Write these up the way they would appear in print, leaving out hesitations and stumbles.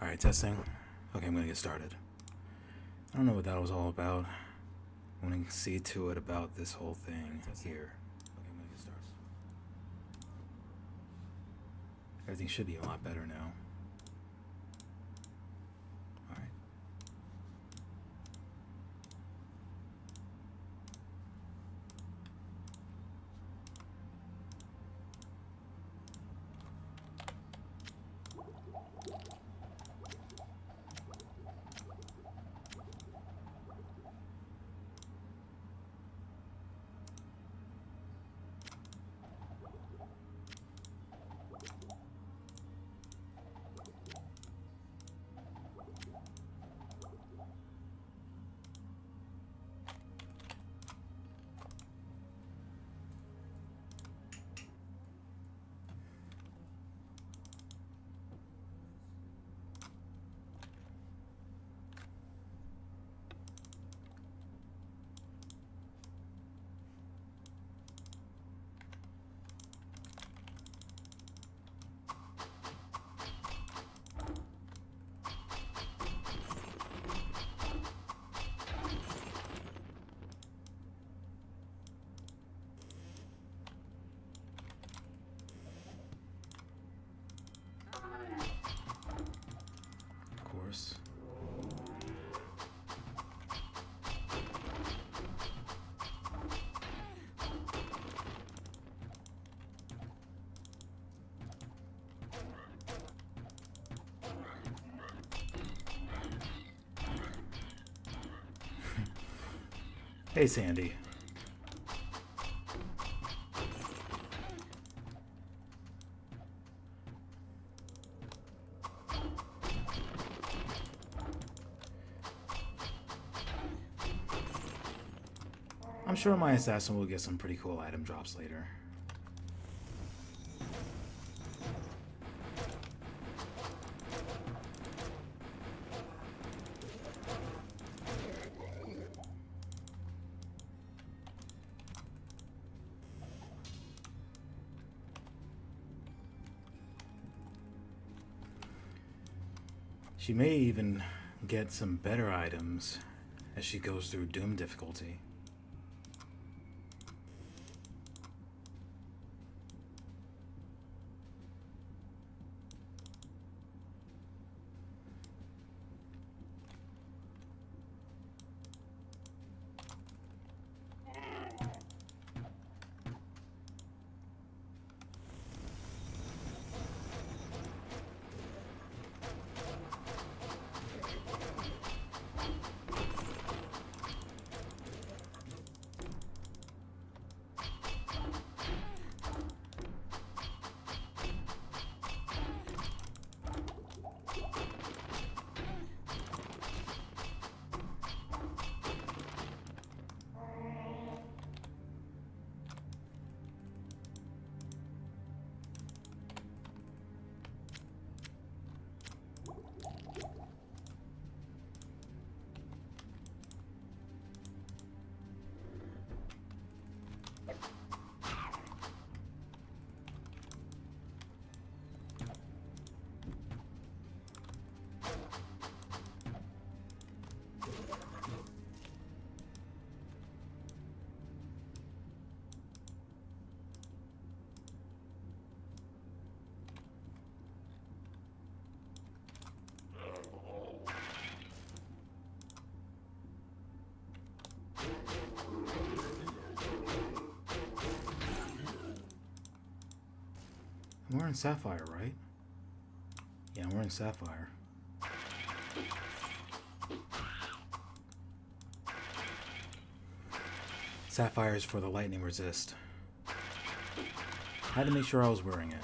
Alright, testing. Okay, I'm gonna get started. I don't know what that was all about. I want to see to it about this whole thing here. Okay, I'm gonna get started. Everything should be a lot better now. Alright. Of course. Hey, Sandy. I'm sure my assassin will get some pretty cool item drops later. She may even get some better items as she goes through Doom difficulty. I'm wearing Sapphire, right? Yeah, I'm wearing Sapphire. Sapphire is for the lightning resist. Had to make sure I was wearing it.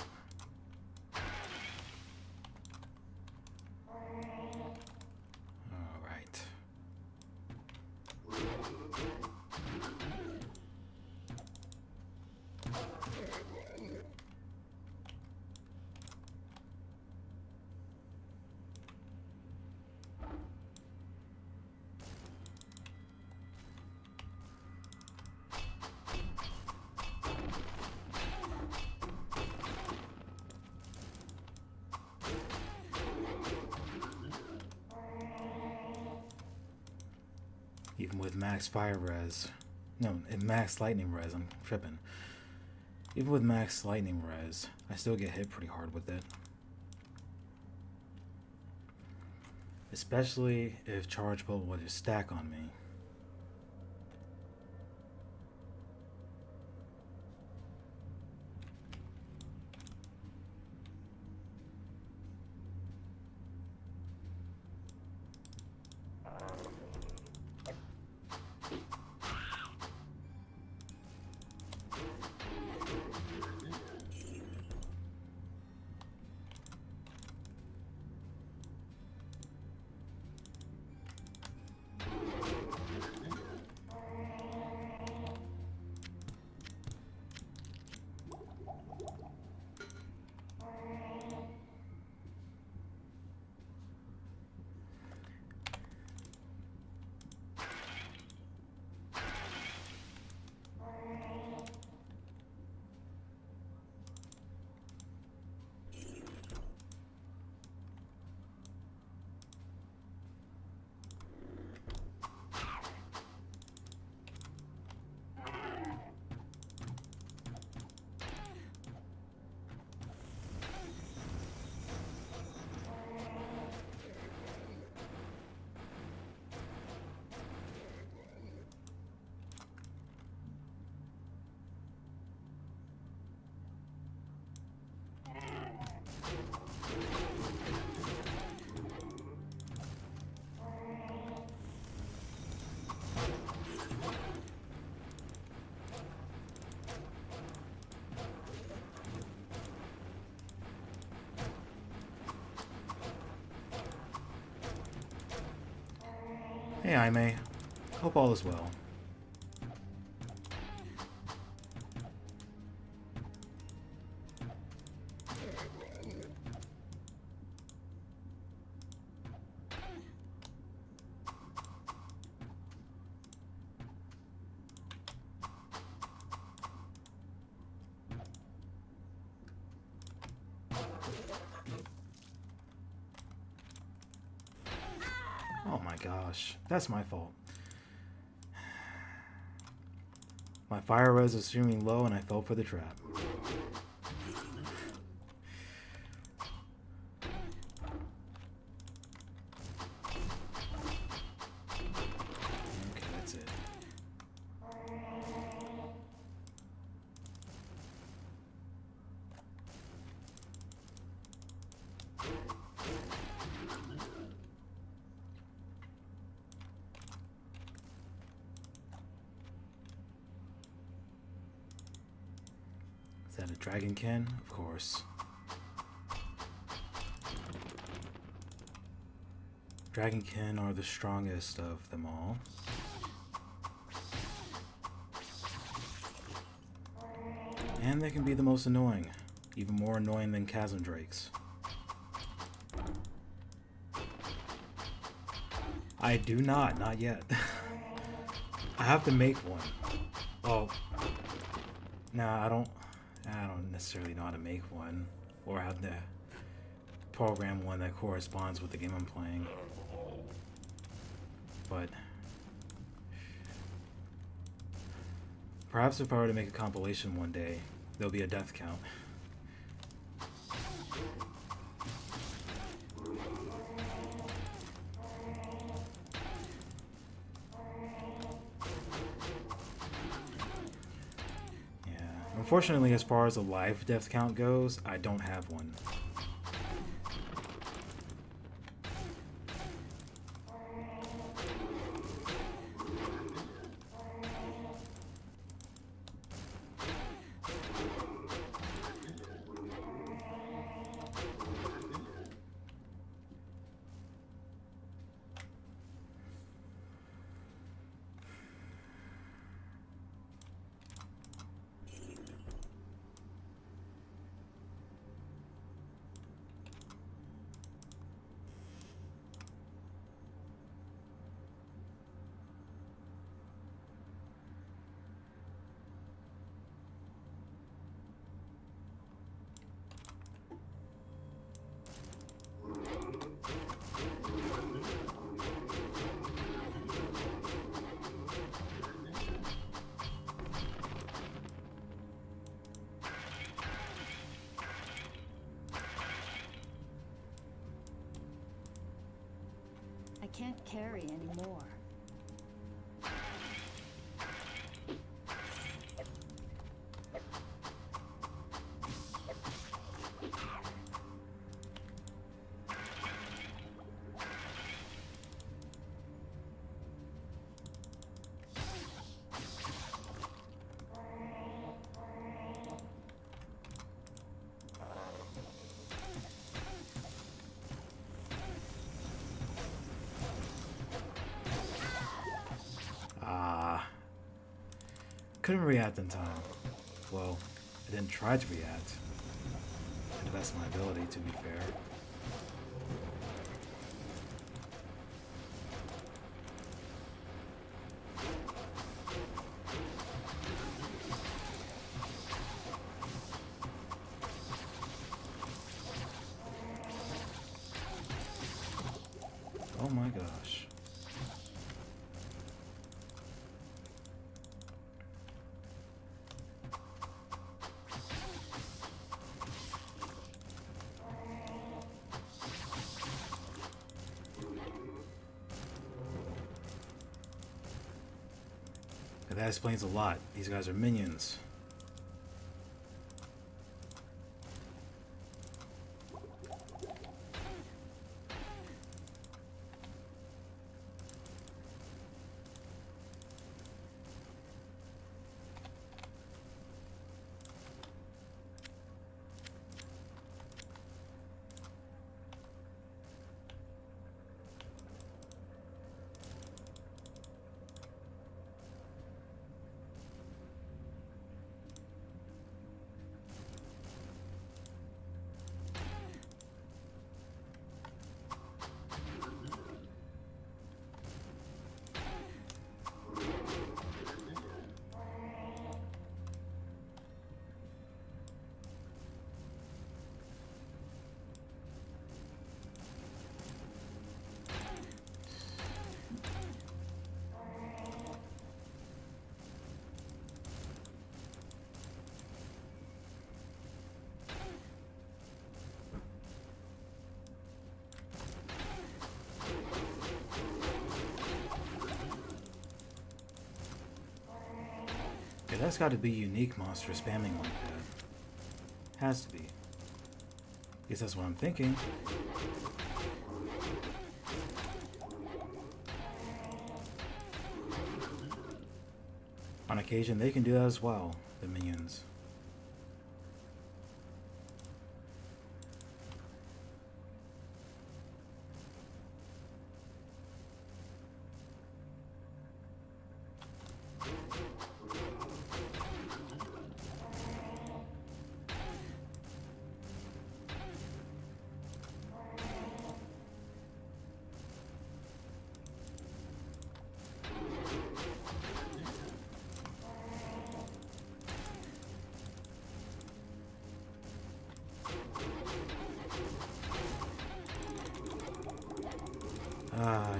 Alright. Even with max fire res. No, max lightning res, I'm tripping. Even with max lightning res, I still get hit pretty hard with it. Especially if charge bolt would just stack on me. Hey, Aime. Hope all is well. Oh my gosh, that's my fault. My fire res was extremely low and I fell for the trap. Okay, that's it. Is that a dragonkin? Of course. Dragonkin are the strongest of them all. And they can be the most annoying. Even more annoying than chasm drakes. I do not yet. I have to make one. Well, nah, I don't necessarily know how to make one, or have to program one that corresponds with the game I'm playing. But perhaps if I were to make a compilation one day, there'll be a death count. Unfortunately, as far as a live death count goes, I don't have one. can't carry anymore. Couldn't react in time. Well, I didn't try to react. To the best of my ability, to be fair. Oh my gosh. That explains a lot. These guys are minions. Yeah, that's got to be unique monster spamming like that. Has to be. Guess that's what I'm thinking. On occasion, they can do that as well, the minions.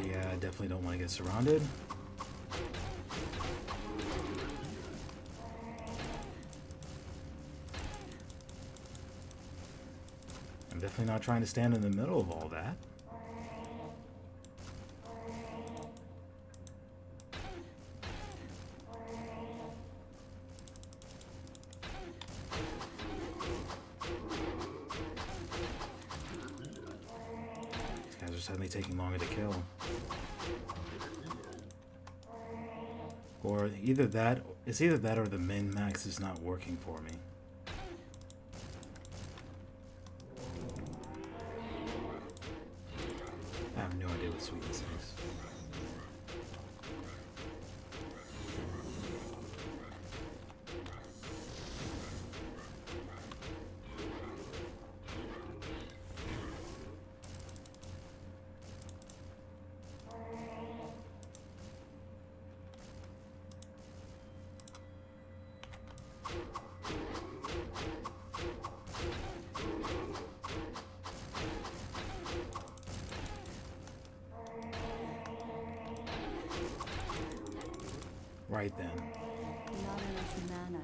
Yeah, I definitely don't want to get surrounded. I'm definitely not trying to stand in the middle of all that. These guys are suddenly taking longer to kill. Or either that, it's either that or the min-max is not working for me. I have no idea what sweetness is. Right then. Not enough mana.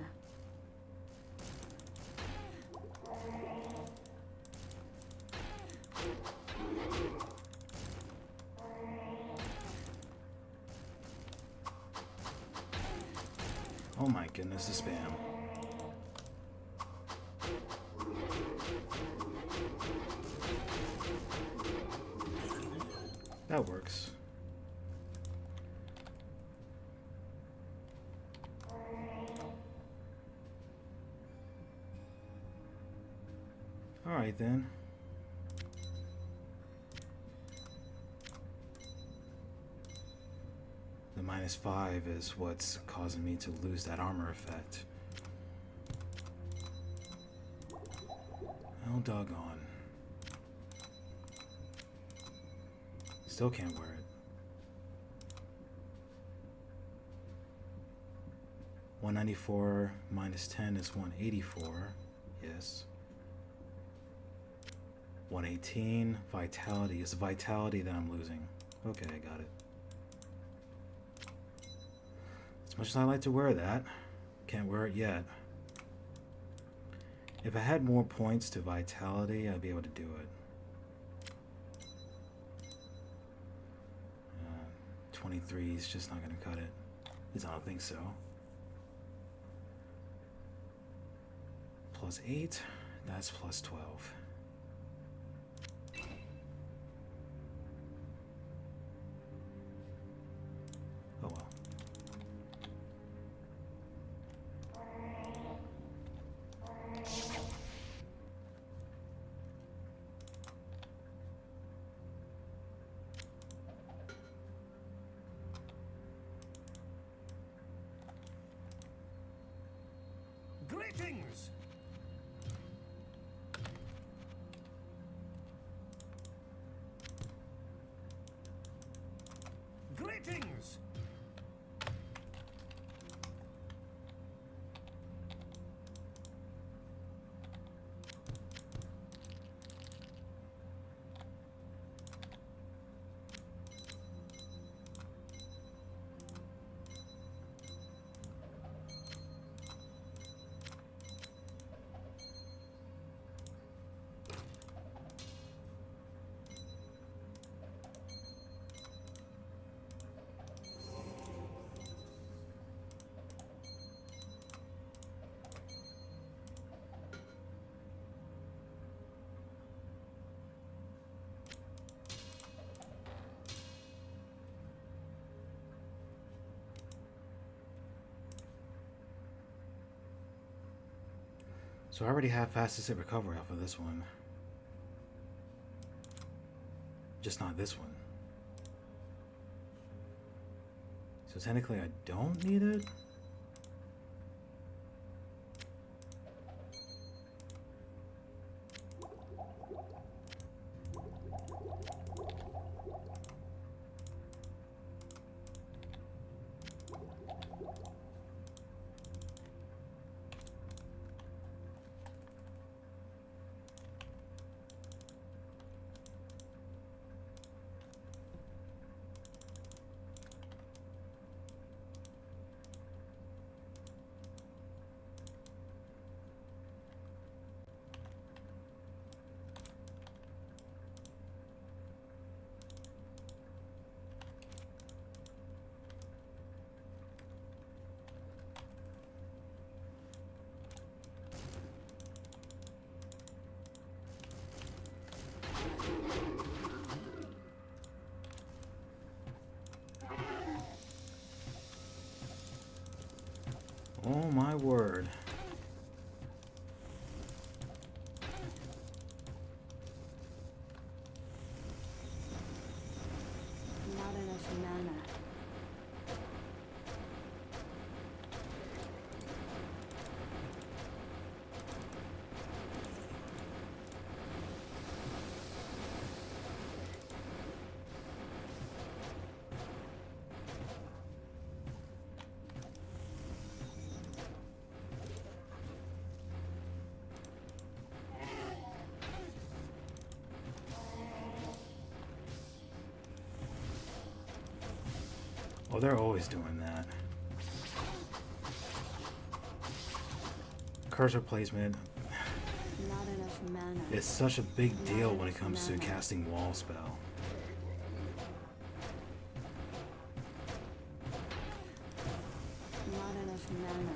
Oh my goodness, the spam. That works. Alright then. The -5 is what's causing me to lose that armor effect. Oh, doggone. Still can't wear it. 194 minus 10 is 184. Yes. 118. Vitality. It's vitality that I'm losing. Okay, I got it. As much as I like to wear that, can't wear it yet. If I had more points to vitality, I'd be able to do it. 23 is just not going to cut it. At least I don't think so. Plus 8, that's plus 12. Oh well. Greetings! Greetings! So I already have fastest hit recovery off of this one. Just not this one. So technically I don't need it? Oh my word. Not enough mana. Oh, they're always doing that. Cursor placement Not enough mana. is such a big deal when it comes to casting wall spell. Not enough enough mana.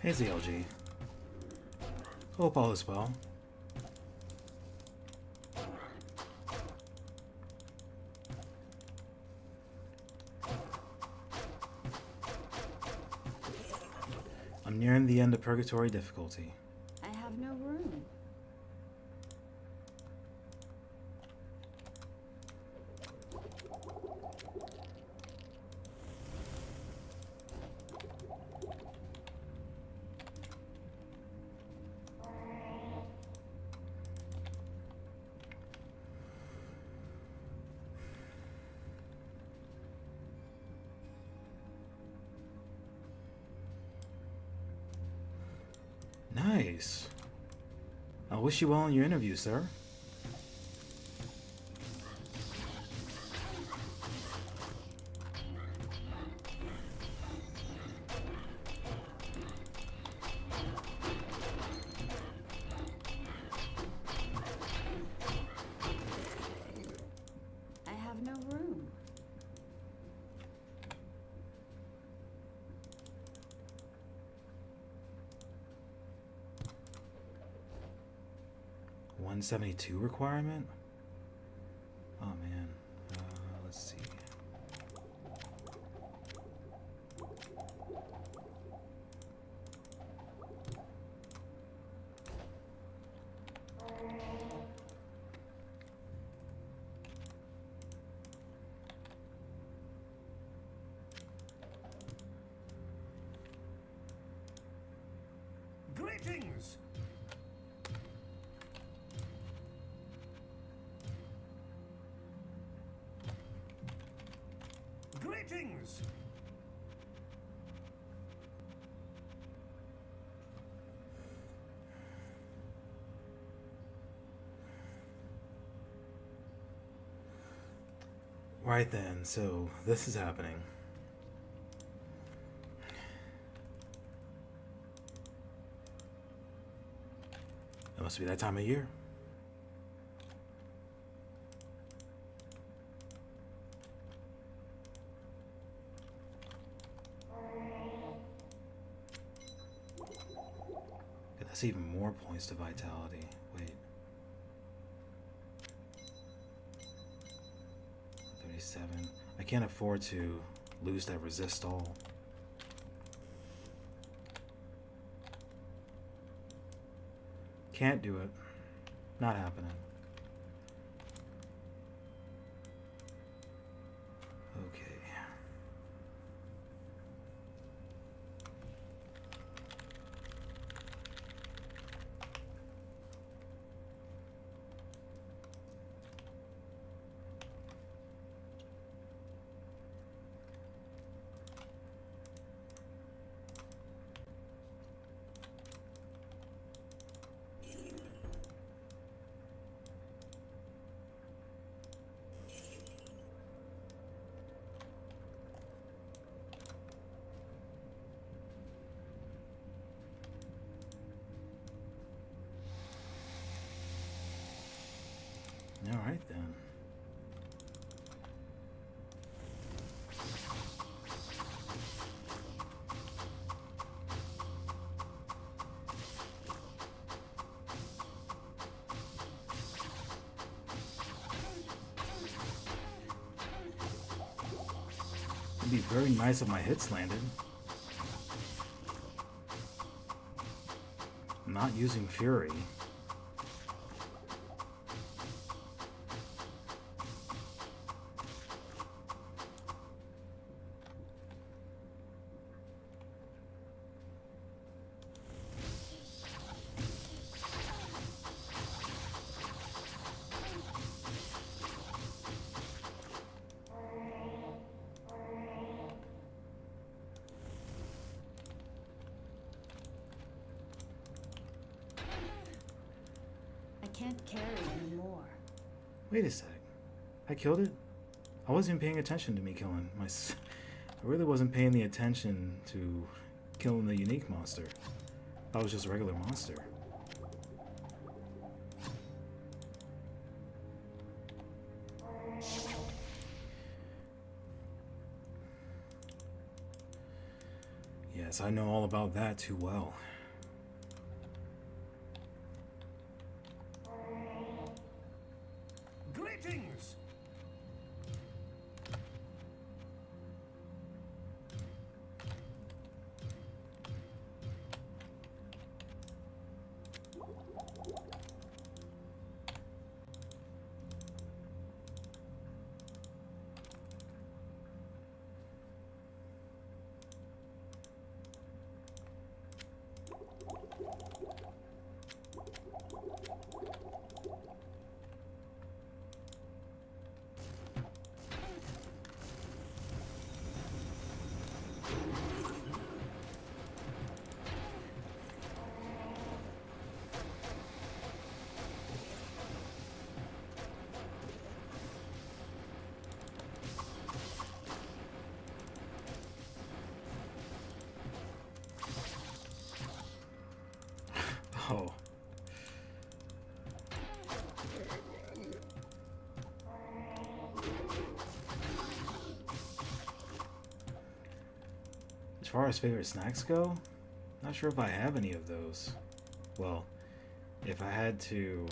Hey ZLG. Hope all is well. I'm nearing the end of Purgatory difficulty. I have no room. Nice. I wish you well in your interview, sir. I have no room. $172 requirement? Oh man. Let's see. Greetings! Greetings! Right then, so this is happening. It must be that time of year. Okay, that's even more points to vitality. Wait. 37. I can't afford to lose that resist all. Can't do it. Not happening. Okay. All right then. It'd be very nice if my hits landed. I'm not using Fury. I can't carry anymore. Wait a sec. I killed it? I wasn't paying attention to me killing my... I really wasn't paying the attention to killing the unique monster. I was just a regular monster. Yes, I know all about that too well. Greetings! Oh. As far as favorite snacks go, not sure if I have any of those. Well, if I had to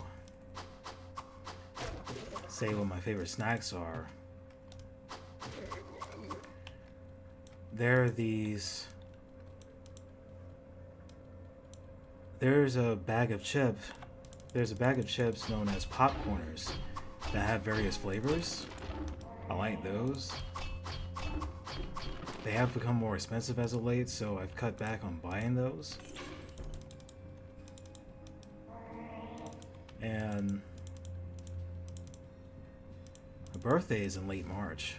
say what my favorite snacks are, they're these... There's a bag of chips known as popcorners that have various flavors. I like those. They have become more expensive as of late, so I've cut back on buying those. And my birthday is in late March.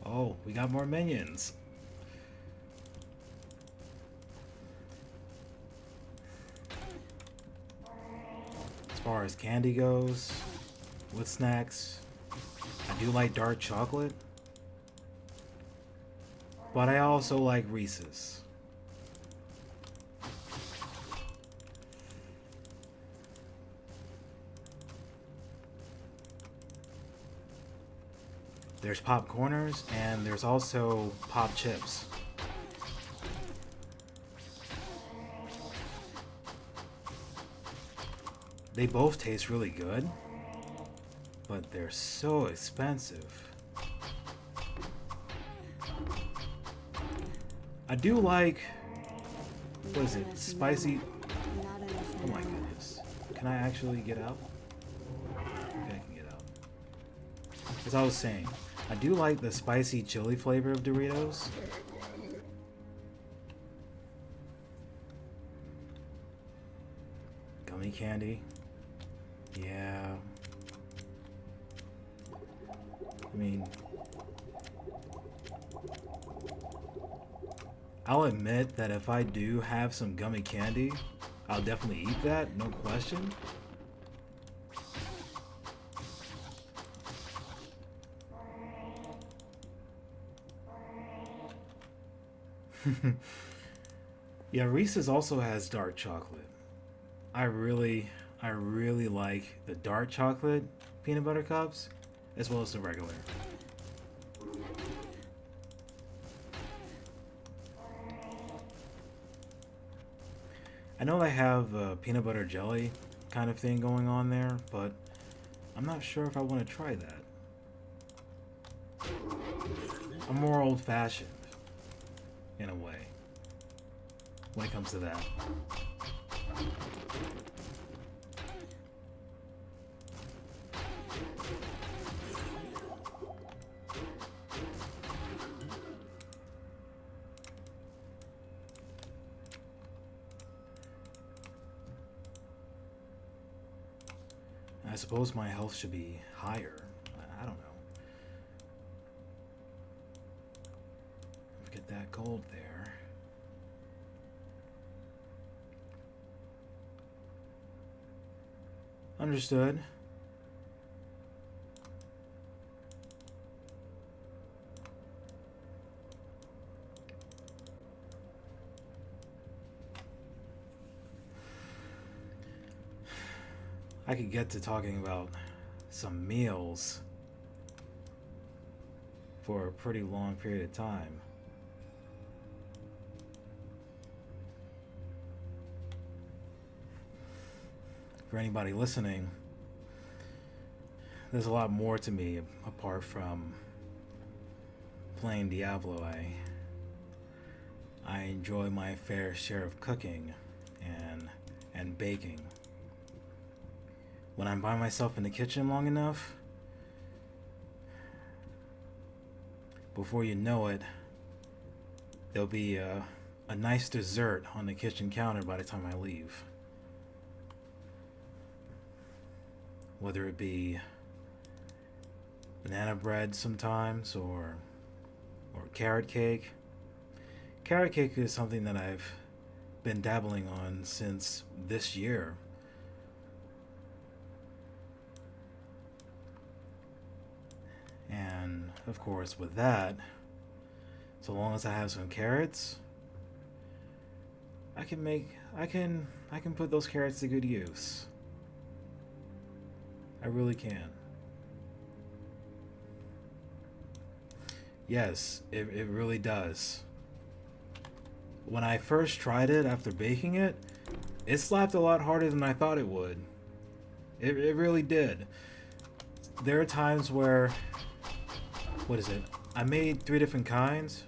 Oh, we got more minions. As far as candy goes, with snacks, I do like dark chocolate, but I also like Reese's. There's popcorners and there's also pop chips. They both taste really good, but they're so expensive. I do like, what is it, spicy? Oh my goodness. Can I actually get out? Okay, I can get out. As I was saying, I do like the spicy chili flavor of Doritos. Gummy candy. Yeah. I mean, I'll admit that if I do have some gummy candy, I'll definitely eat that, no question. Yeah, Reese's also has dark chocolate. I really like the dark chocolate peanut butter cups as well as the regular. I know they have a peanut butter jelly kind of thing going on there, but I'm not sure if I want to try that. I'm more old-fashioned, in a way, when it comes to that. I suppose my health should be higher. I don't know. Get that gold there. Understood. I could get to talking about some meals for a pretty long period of time. For anybody listening, there's a lot more to me apart from playing Diablo. I enjoy my fair share of cooking and baking. When I'm by myself in the kitchen long enough, before you know it, there'll be a nice dessert on the kitchen counter by the time I leave. Whether it be banana bread sometimes or carrot cake. Carrot cake is something that I've been dabbling on since this year. And of course with that, so long as I have some carrots, I can put those carrots to good use. I really can. Yes, it really does. When I first tried it after baking it, it slapped a lot harder than I thought it would. It really did. There are times where, what is it? I made 3 different kinds.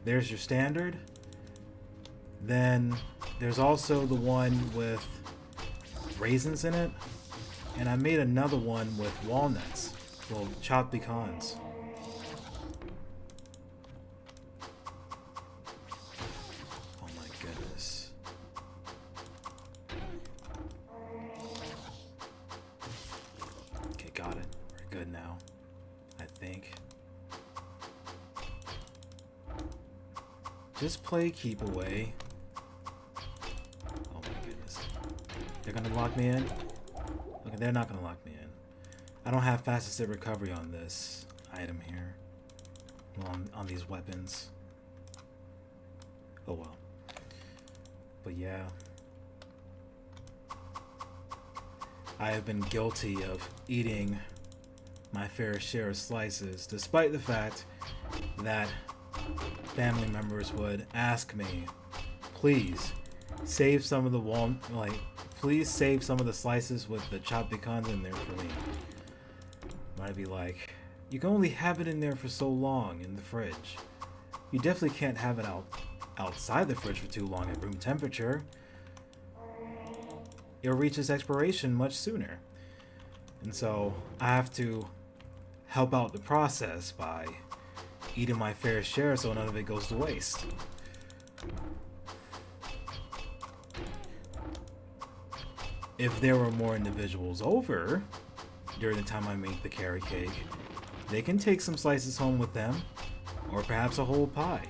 There's your standard. Then there's also the one with raisins in it. And I made another one with walnuts. Well, chopped pecans. Oh my goodness. Okay, got it. We're good now. I think. Just play keep away. Oh my goodness. They're gonna lock me in? Okay, they're not gonna lock me in. I don't have fast asset recovery on this item here. Well, on these weapons. Oh well. But yeah. I have been guilty of eating my fair share of slices, despite the fact that family members would ask me, please save some of the please save some of the slices with the chopped pecans in there for me. Might be like, you can only have it in there for so long in the fridge. You definitely can't have it outside the fridge for too long at room temperature. It'll reach its expiration much sooner. And so I have to help out the process by eating my fair share so none of it goes to waste. If there were more individuals over during the time I make the carrot cake, they can take some slices home with them, or perhaps a whole pie.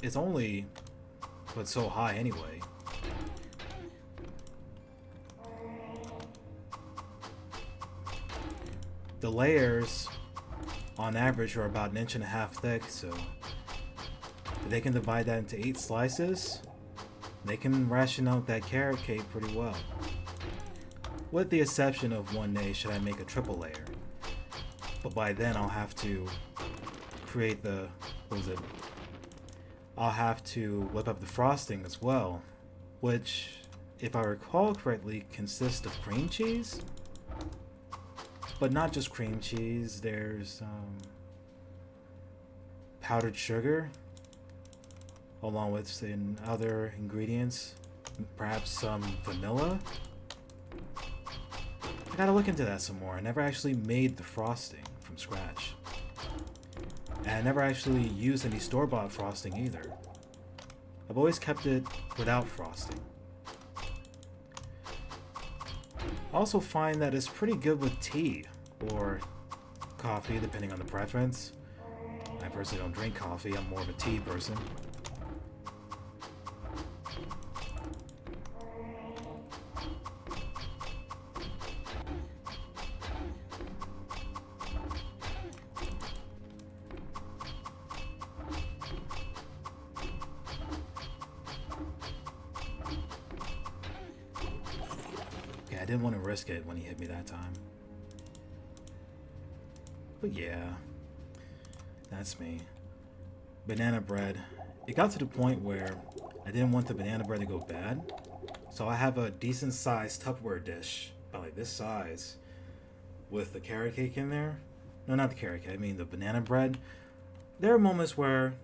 It's only but so high anyway. The layers on average are about 1.5 inches thick, so if they can divide that into 8 slices, they can ration out that carrot cake pretty well. With the exception of one day should I make a triple layer. But by then I'll have to create the, I'll have to whip up the frosting as well, which, if I recall correctly, consists of cream cheese. But not just cream cheese, there's powdered sugar, along with some other ingredients, perhaps some vanilla. I gotta look into that some more. I never actually made the frosting from scratch. And I never actually used any store-bought frosting either. I've always kept it without frosting. I also find that it's pretty good with tea or coffee, depending on the preference. I personally don't drink coffee, I'm more of a tea person. I didn't want to risk it when he hit me that time. But yeah, that's me. Banana bread. It got to the point where I didn't want the banana bread to go bad. So I have a decent sized Tupperware dish, about like this size, with the carrot cake in there. No, not the carrot cake, I mean the banana bread. There were moments where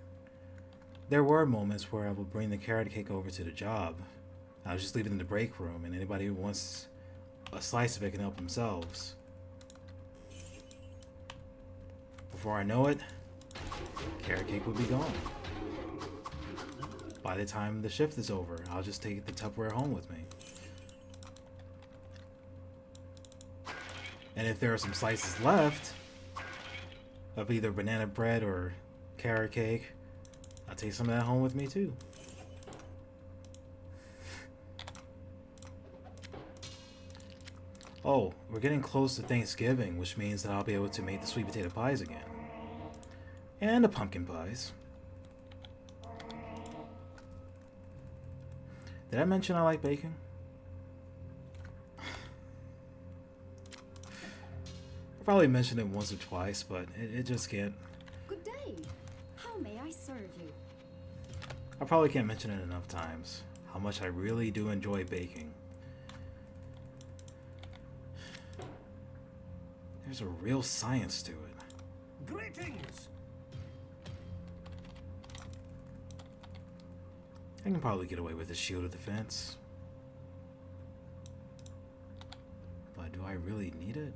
I would bring the carrot cake over to the job. I would just leave it in the break room, and anybody who wants a slice of it can help themselves. Before I know it, carrot cake would be gone. By the time the shift is over, I'll just take the Tupperware home with me. And if there are some slices left of either banana bread or carrot cake, I'll take some of that home with me too. Oh, we're getting close to Thanksgiving, which means that I'll be able to make the sweet potato pies again. And the pumpkin pies. Did I mention I like bacon? I probably mentioned it once or twice, but it just can't. Good day. How may I serve you? I probably can't mention it enough times, how much I really do enjoy baking. There's a real science to it. Greetings! I can probably get away with a shield of defense. But do I really need it?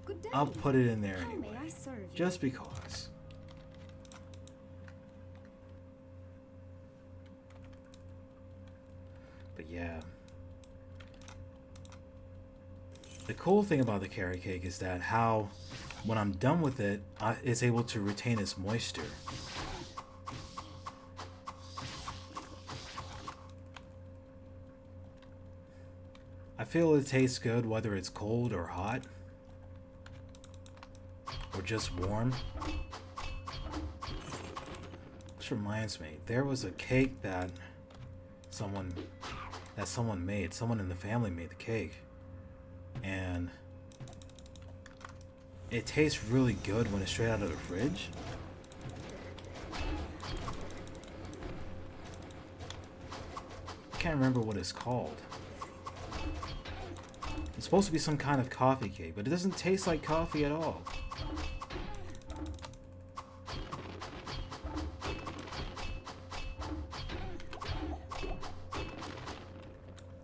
Good day. I'll put it in there How anyway. may I serve you? Just because. But yeah. The cool thing about the carrot cake is that how, when I'm done with it, it's able to retain its moisture. I feel it tastes good whether it's cold or hot, or just warm. Which reminds me, there was a cake that someone made. Someone in the family made the cake. And it tastes really good when it's straight out of the fridge. I can't remember what it's called. It's supposed to be some kind of coffee cake, but it doesn't taste like coffee at all.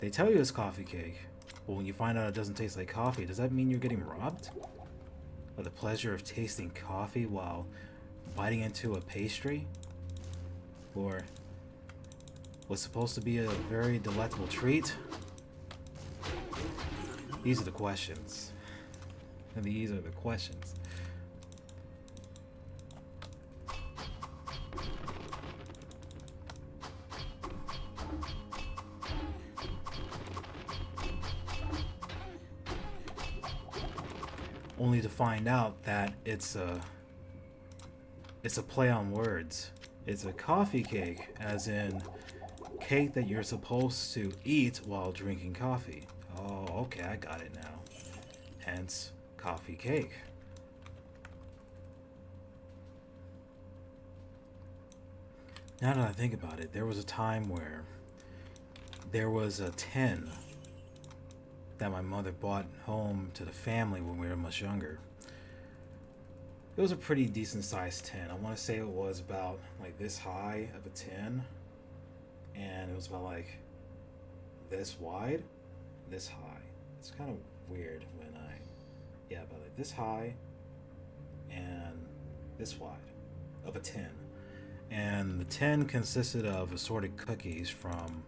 They tell you it's coffee cake, but when you find out it doesn't taste like coffee, does that mean you're getting robbed of the pleasure of tasting coffee while biting into a pastry? Or what's supposed to be a very delectable treat? These are the questions. And these are the questions. Only to find out that it's a play on words. It's a coffee cake, as in cake that you're supposed to eat while drinking coffee. Oh, okay, I got it now. Hence, coffee cake. Now that I think about it, there was a time where there was a tin that my mother bought home to the family when we were much younger. It was a pretty decent sized tin. I want to say it was about like this high of a tin, and it was about like this wide, this high. It's kind of weird when yeah, about like this high and this wide of a tin. And the tin consisted of assorted cookies, from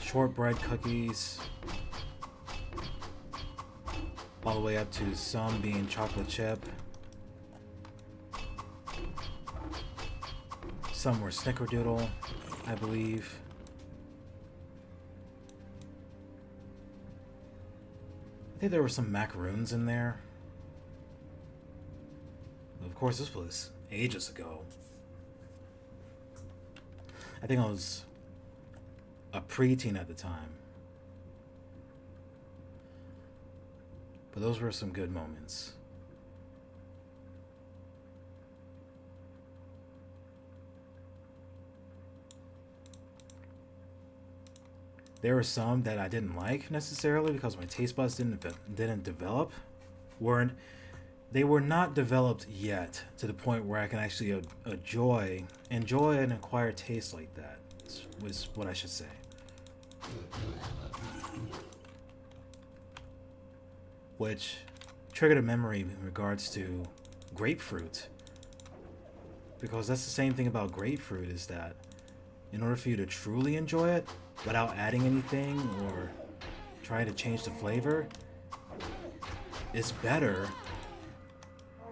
shortbread cookies all the way up to some being chocolate chip. Some were snickerdoodle, I believe. I think there were some macaroons in there. Of course, this was ages ago. I think I was a preteen at the time. But those were some good moments. There were some that I didn't like necessarily because my taste buds didn't develop. They were not developed yet to the point where I can actually enjoy an acquired taste like that. Was what I should say. Which triggered a memory in regards to grapefruit. Because that's the same thing about grapefruit, is that in order for you to truly enjoy it without adding anything or trying to change the flavor, it's better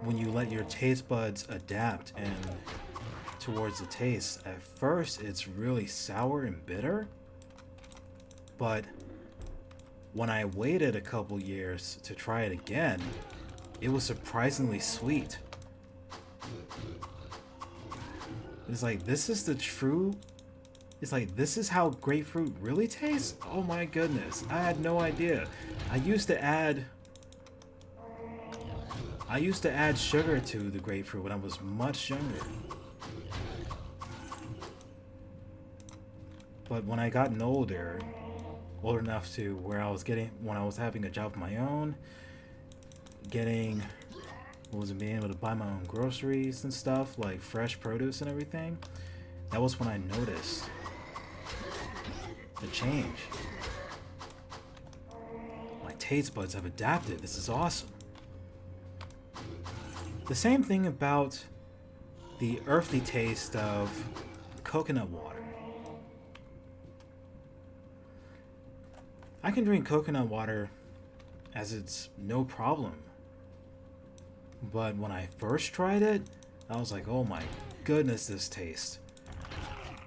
when you let your taste buds adapt and towards the taste. At first, it's really sour and bitter, but when I waited a couple years to try it again, it was surprisingly sweet. It's like, this is the true... It's like, this is how grapefruit really tastes? Oh my goodness, I had no idea. I used to add sugar to the grapefruit when I was much younger. But when I gotten old enough to where when I was having a job of my own, being able to buy my own groceries and stuff, like fresh produce and everything, that was when I noticed the change. My taste buds have adapted. This is awesome. The same thing about the earthy taste of coconut water. I can drink coconut water as it's no problem. But when I first tried it, I was like, oh my goodness, this taste.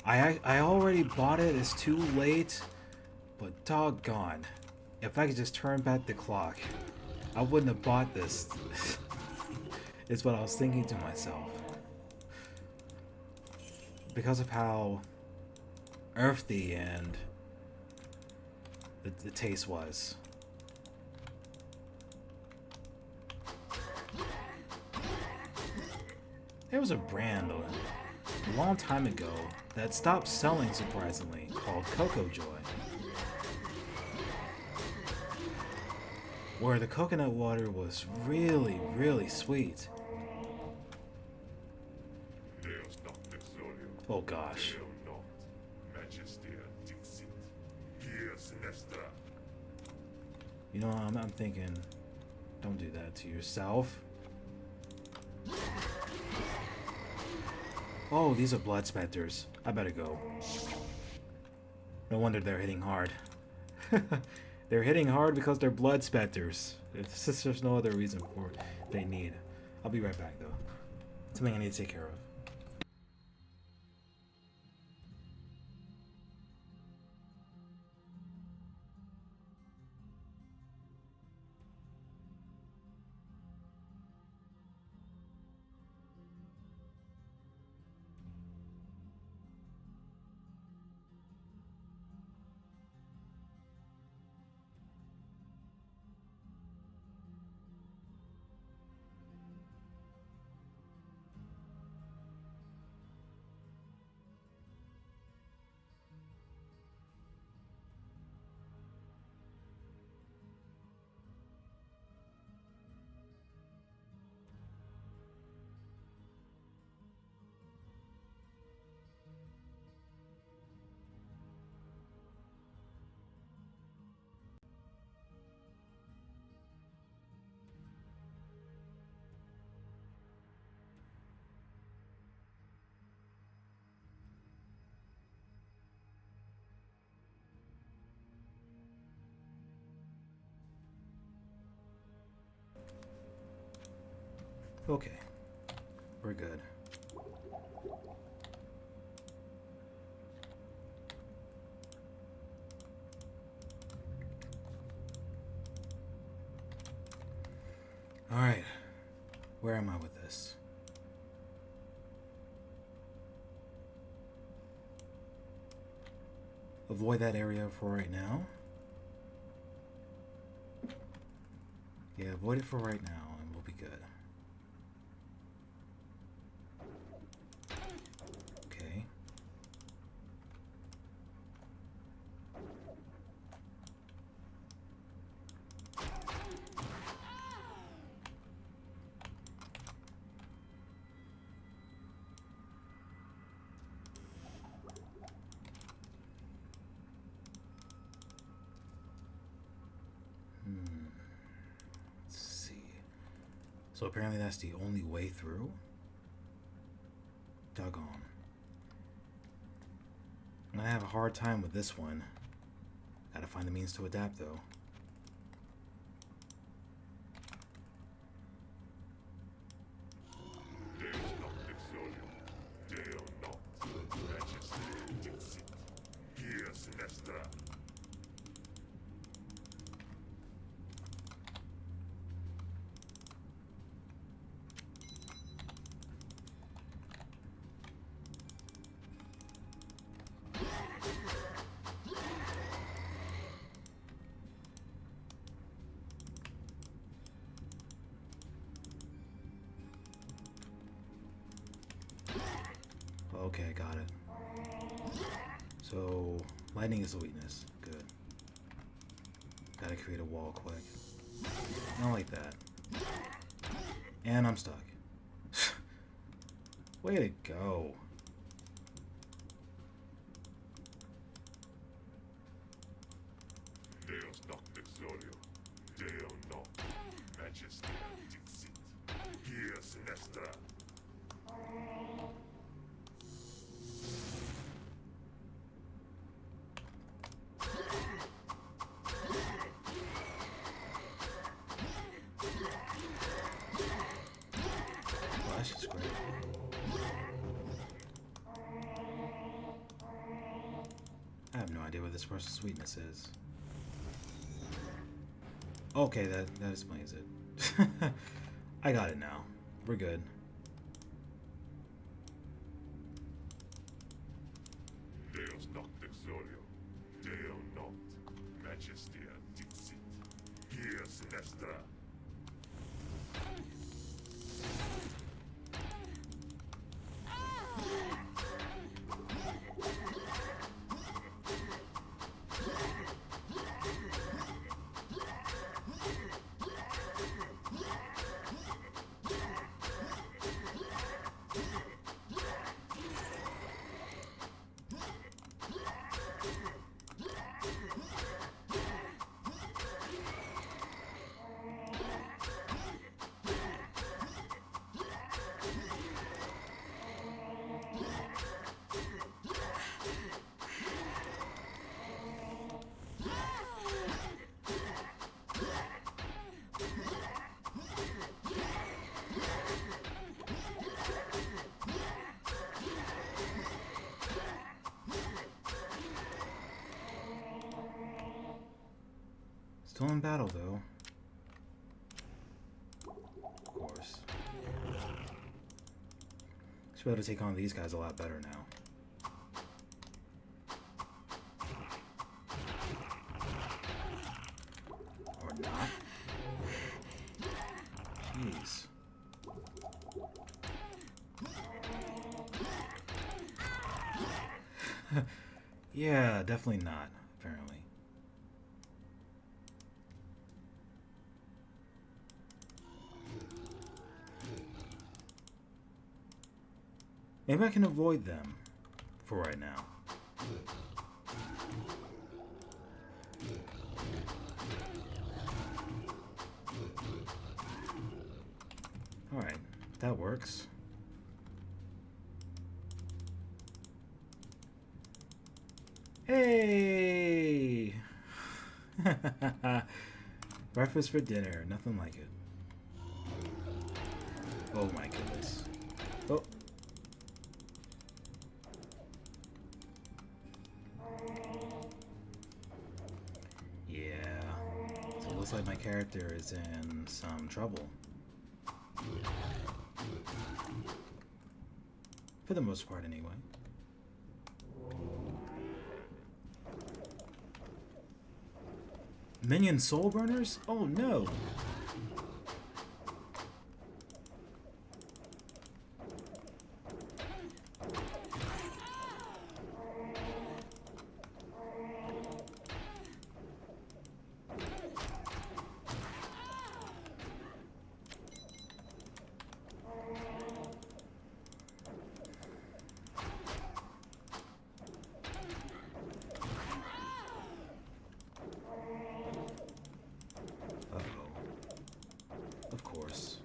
I already bought it, it's too late, but doggone, if I could just turn back the clock, I wouldn't have bought this. Is what I was thinking to myself. Because of how earthy and the taste was. There was a brand a long time ago that stopped selling, surprisingly, called Cocoa Joy. where the coconut water was really, really sweet. Oh gosh. You know, I'm thinking, don't do that to yourself. Oh, these are blood specters. I better go. No wonder they're hitting hard. They're hitting hard because they're blood specters. There's no other reason for it they need. I'll be right back though. Something I need to take care of. Okay, we're good. Alright, where am I with this? Avoid that area for right now. Yeah, avoid it for right now and we'll be good. Okay. Let's see. So apparently that's the only way through? Doggone. I'm gonna have a hard time with this one. Gotta find the means to adapt though. Okay, got it. So, lightning is a weakness. Good. Gotta create a wall quick. Not like that. And I'm stuck. Way to go. Well, that's just great. I have no idea what this person's weakness is. Okay, that explains it. I got it now. We're good. Still in battle, though. Of course. Should be able to take on these guys a lot better now. Or not. Jeez. Yeah, definitely not, apparently. Maybe I can avoid them for right now. Alright, that works. Hey! Breakfast for dinner, nothing like it. Oh my goodness. Oh. Yeah. So it looks like my character is in some trouble. For the most part, anyway. Minion soul burners? Oh no! Of course.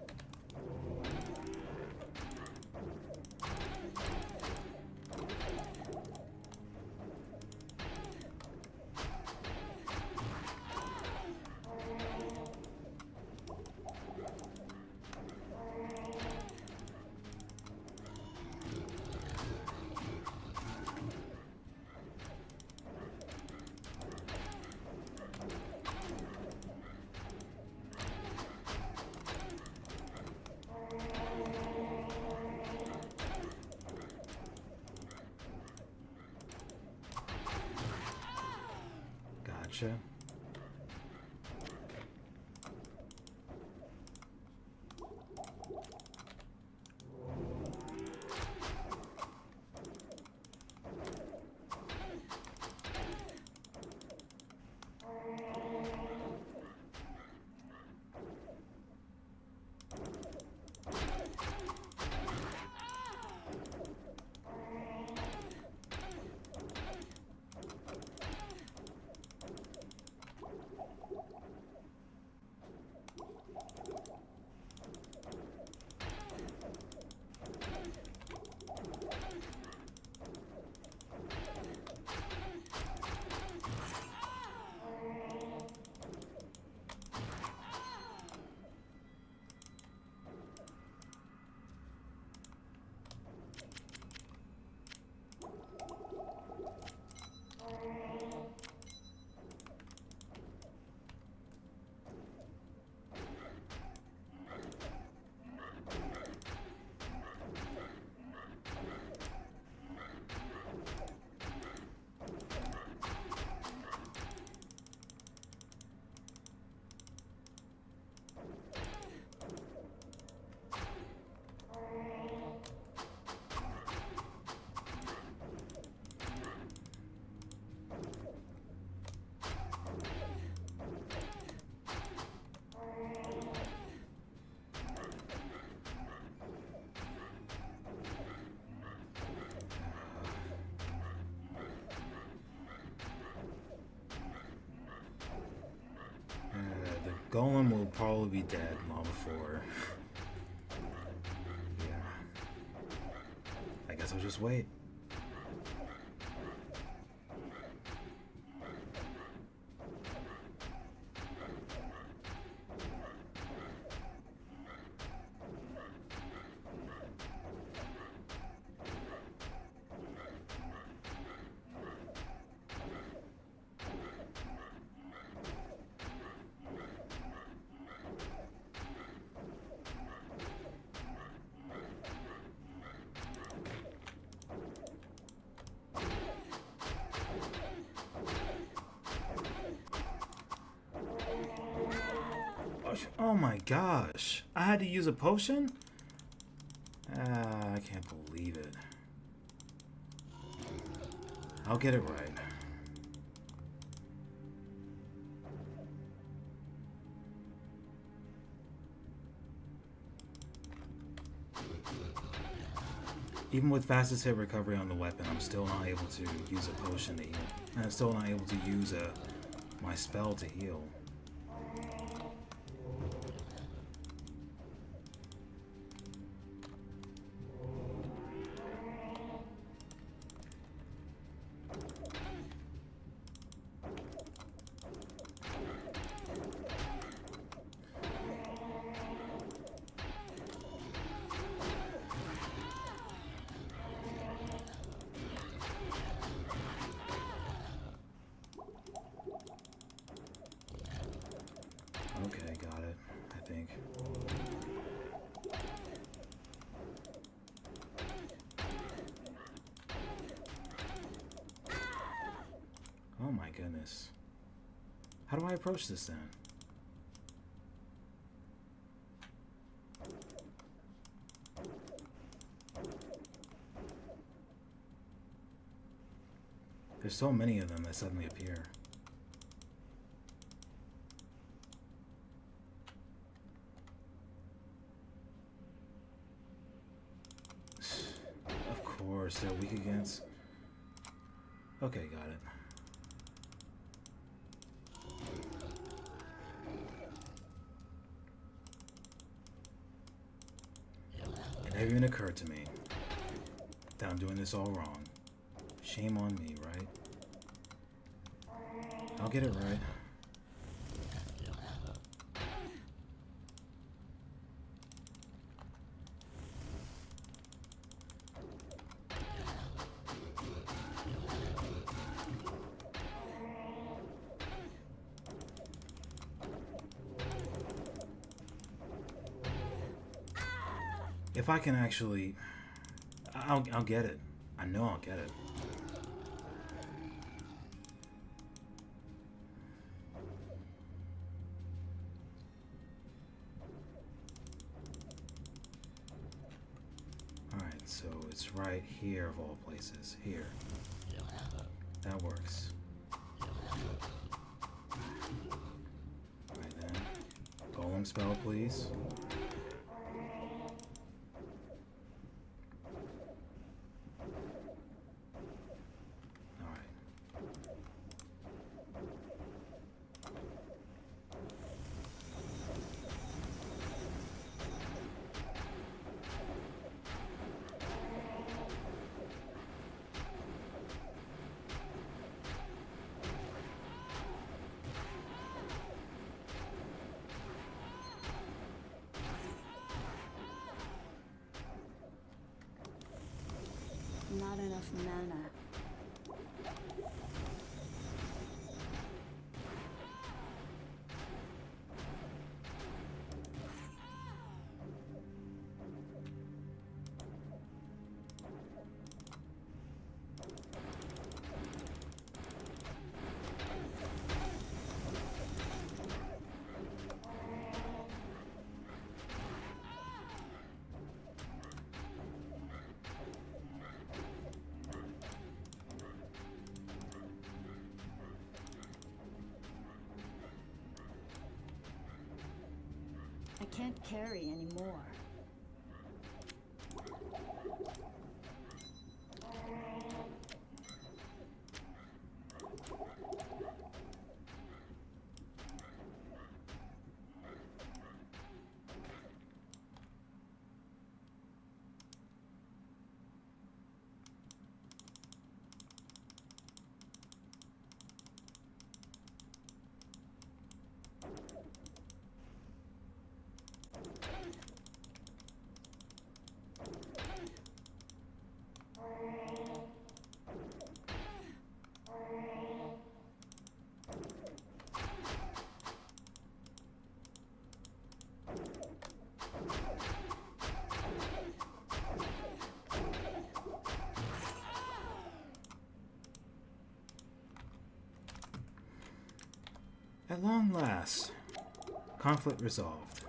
Gotcha. The golem will probably be dead long before. Yeah. I guess I'll just wait. my gosh. I had to use a potion? I can't believe it. I'll get it right. Even with fastest hit recovery on the weapon, I'm still not able to use a potion to heal. And I'm still not able to use my spell to heal. Okay, got it, I think. Oh my goodness. How do I approach this then? There's so many of them that suddenly appear. Of course, they're weak against. Okay, got it. It never even occurred to me that I'm doing this all wrong. Shame on me, right? I'll get it right. If I can actually, I'll get it. I know I'll get it. Alright, so it's right here of all places. Here. That works. Alright then. Golem spell, please. Not enough mana. I can't carry anymore. At long last, conflict resolved.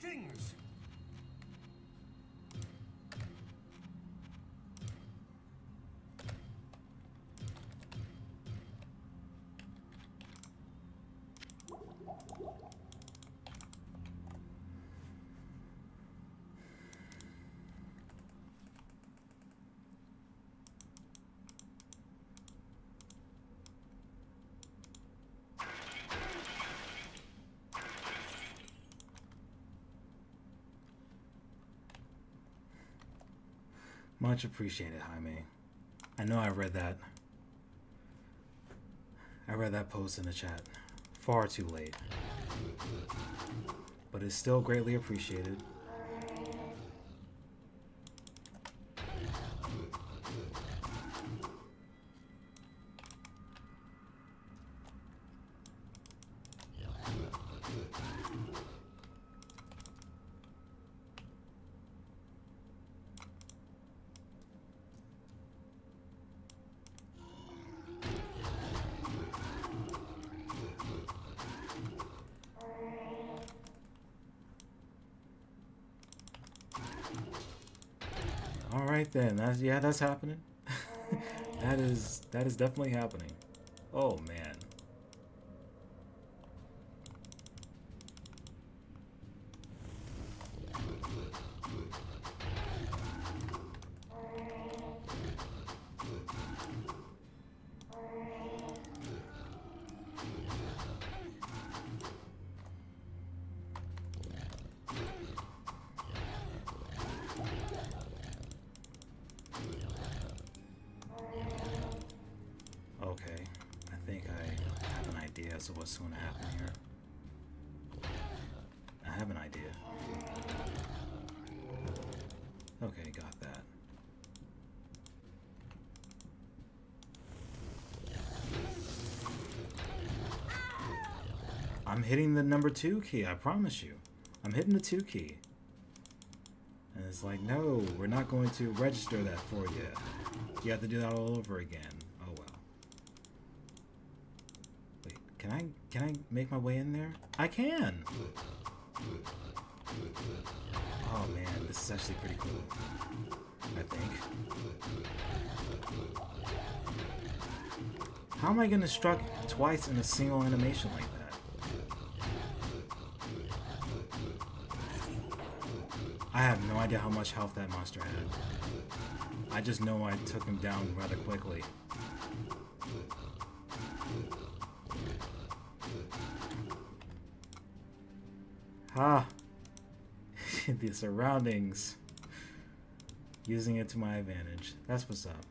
Greetings! Much appreciated, Jaime. I know I read that. I read that post in the chat far too late. But it's still greatly appreciated. All right then. That's happening. that is definitely happening. Oh man. Okay, I think I have an idea as to what's going to happen here. I have an idea. Okay, got that. I'm hitting the number 2 key, I promise you. I'm hitting the 2 key. And it's like, no, we're not going to register that for you. You have to do that all over again. Oh well. Wait, can I make my way in there? I can! Oh man, this is actually pretty cool. I think. How am I gonna struck twice in a single animation like that? I have no idea how much health that monster had. I just know I took him down rather quickly. Ha! The surroundings. Using it to my advantage. That's what's up.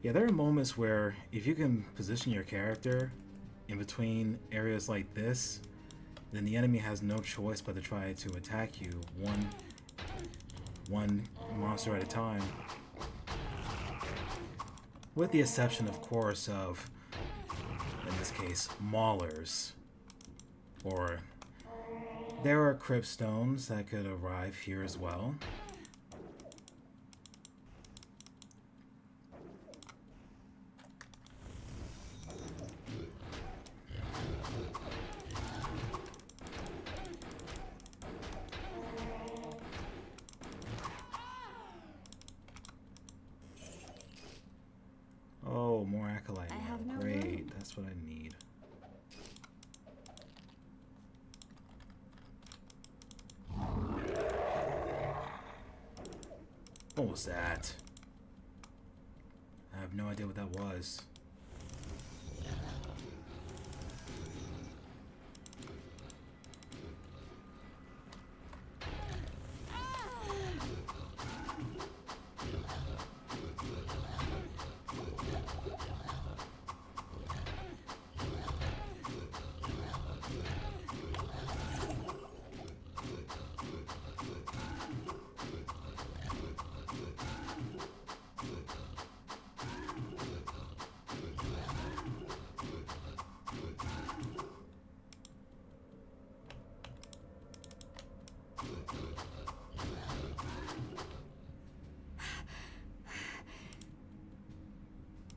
Yeah, there are moments where if you can position your character in between areas like this, then the enemy has no choice but to try to attack you one monster at a time. With the exception, of course, of, in this case, maulers. Or there are crypt stones that could arrive here as well. Oh, more acolyte. I have no Great, room. that's what I need. What was that? I have no idea what that was.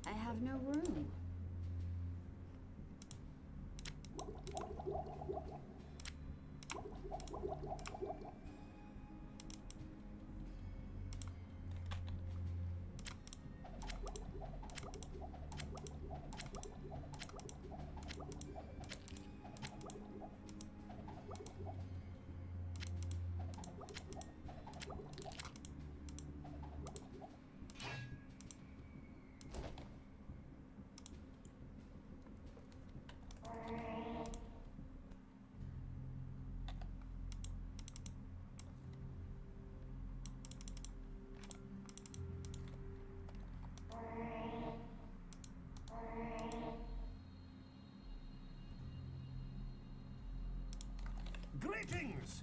I have no room. Greetings!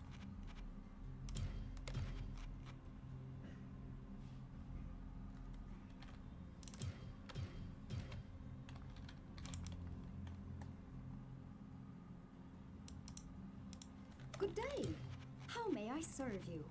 Good day. How may I serve you?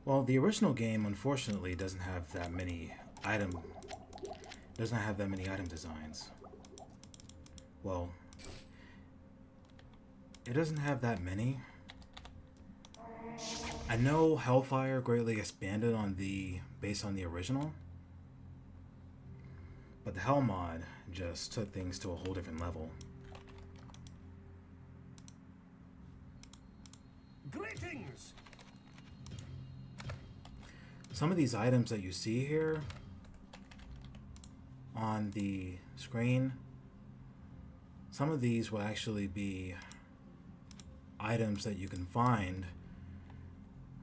Well, the original game unfortunately doesn't have that many item designs. Well, it doesn't have that many. I know Hellfire greatly expanded based on the original, but the Hell mod just took things to a whole different level. Greetings! Some of these items that you see here on the screen, some of these will actually be items that you can find.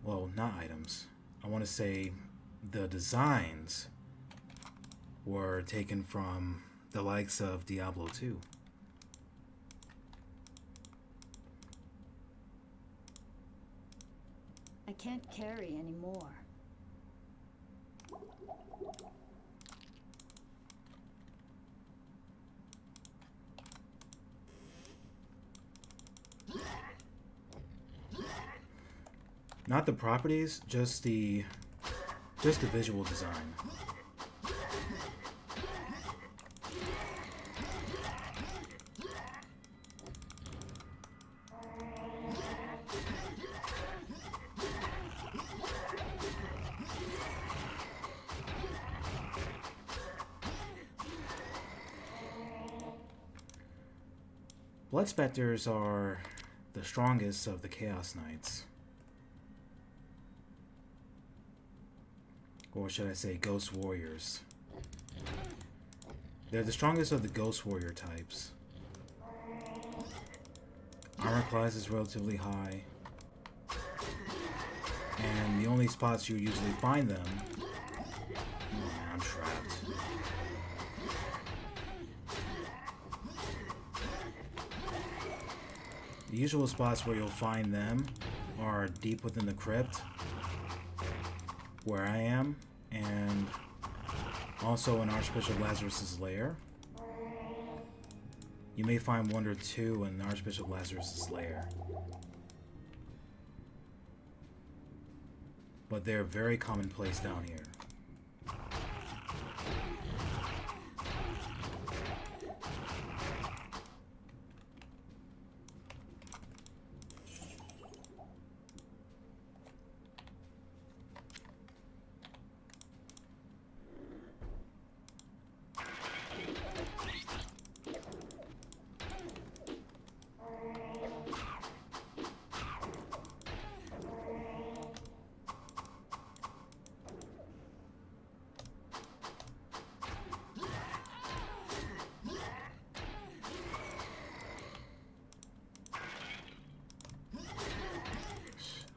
Well, not items. I want to say the designs were taken from the likes of Diablo 2. I can't carry anymore. Not the properties, just the visual design. Blood Specters are the strongest of the Chaos Knights. Or should I say Ghost Warriors. They're the strongest of the Ghost Warrior types. Armor class is relatively high. And the only spots you usually find them... Oh man, I'm trapped. The usual spots where you'll find them are deep within the crypt, where I am, and also in Archbishop Lazarus's lair. You may find one or two in Archbishop Lazarus's lair, but they're very commonplace down here.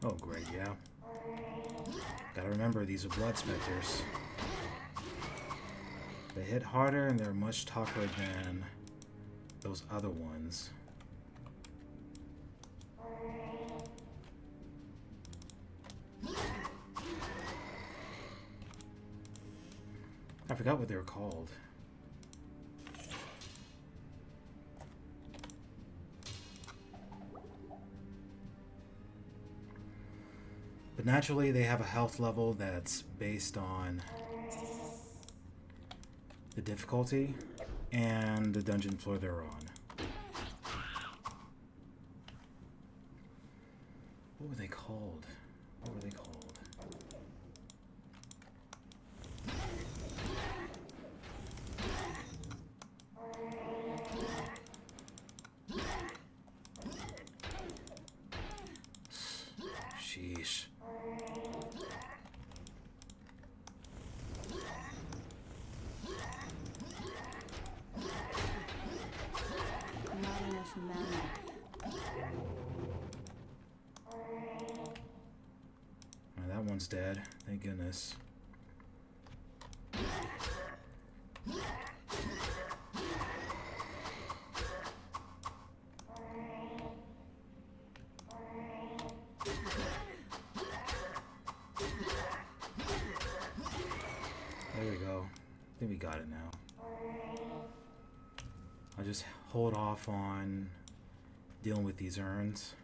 Oh great, yeah. Gotta remember, these are Blood Specters. They hit harder and they're much tougher than those other ones. I forgot what they were called. But naturally, they have a health level that's based on the difficulty and the dungeon floor they're on. What were they called? What were they called? one's dead. Thank goodness. There we go. I think we got it now. I'll just hold off on dealing with these urns.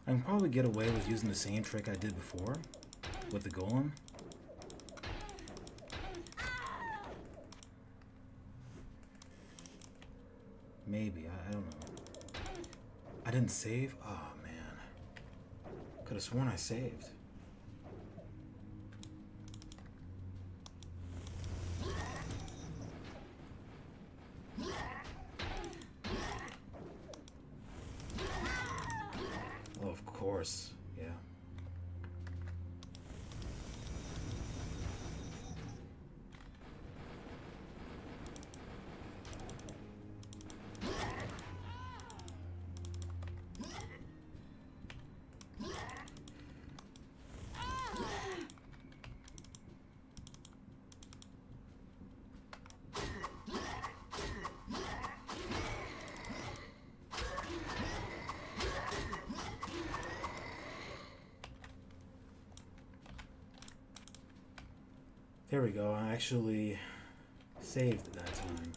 I can probably get away with using the same trick I did before with the golem. Maybe, I don't know. I didn't save? Oh man. Could have sworn I saved. Oh, of course, yeah. There we go, I actually saved at that time.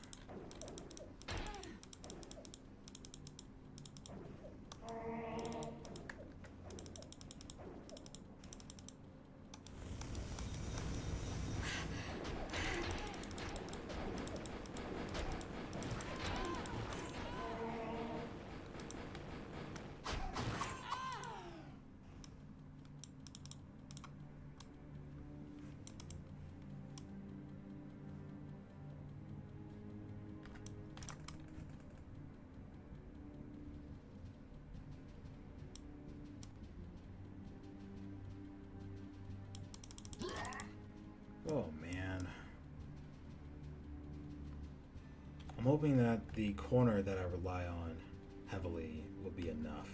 Oh man. I'm hoping that the corner that I rely on heavily will be enough.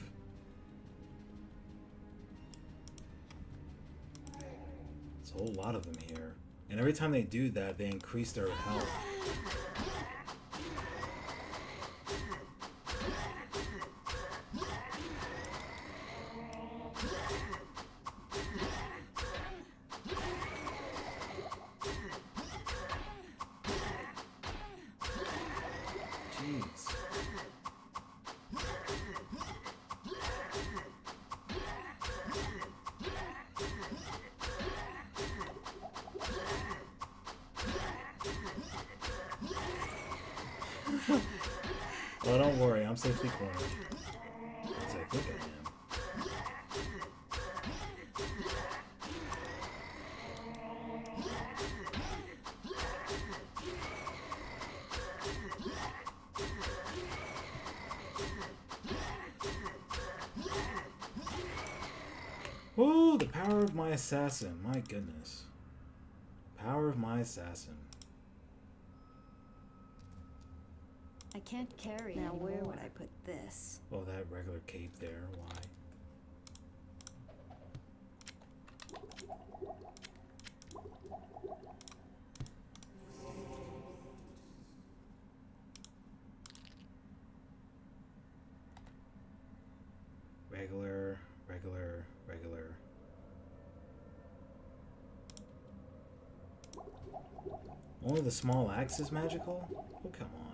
There's a whole lot of them here. And every time they do that, they increase their health. Jeez. Well, don't worry, I'm safely cornered. As I think I am. Ooh, the power of my assassin. My goodness. Power of my assassin. I can't carry Now anymore. where would I put this? Oh, that regular cape there. Why? Regular, regular, regular. Only the small axe is magical? Oh, come on.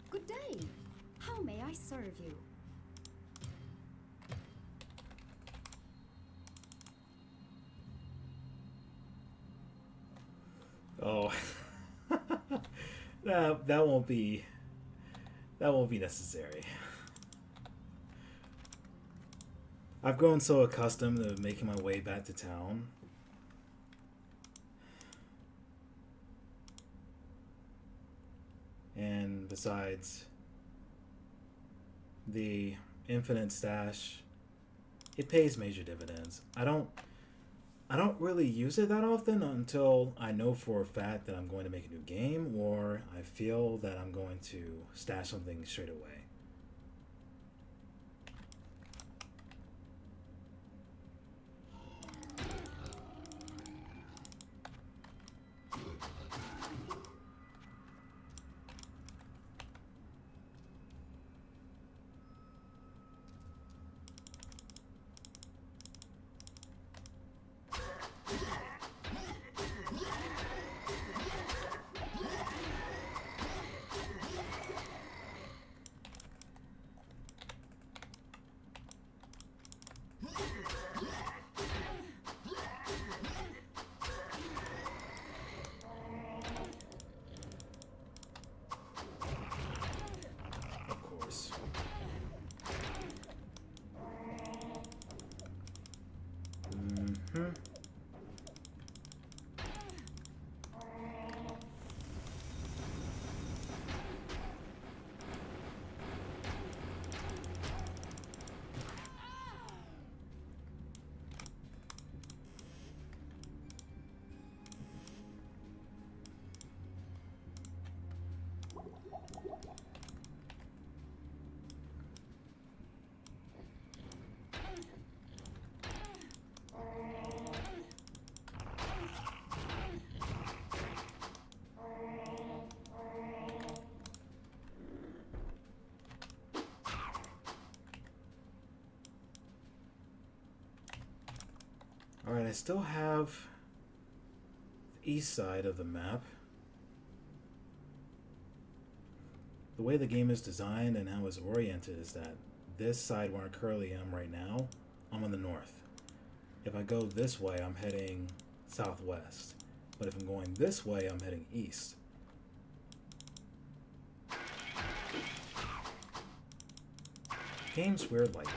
Good day. How may I serve you? Oh, that won't be necessary. I've grown so accustomed to making my way back to town. And besides, the infinite stash, it pays major dividends. I don't really use it that often until I know for a fact that I'm going to make a new game or I feel that I'm going to stash something straight away. Of course. Mm-hmm. Alright, I still have the east side of the map. The way the game is designed and how it's oriented is that this side where I currently am right now, I'm on the north. If I go this way, I'm heading southwest. But if I'm going this way, I'm heading east. Game's weird like that.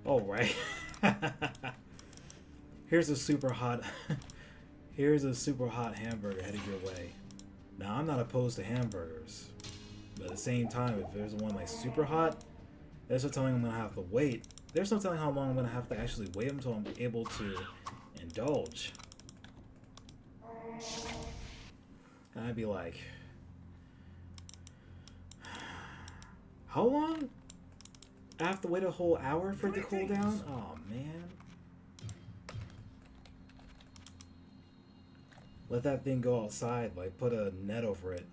Oh, right. Here's a super hot here's a super hot hamburger headed your way. Now, I'm not opposed to hamburgers. But at the same time, if there's one like super hot, there's no telling I'm gonna have to wait. There's no telling how long I'm gonna have to actually wait until I'm able to indulge. And I'd be like, how long? I have to wait a whole hour for it to cool down? Oh man. Let that thing go outside, like put a net over it.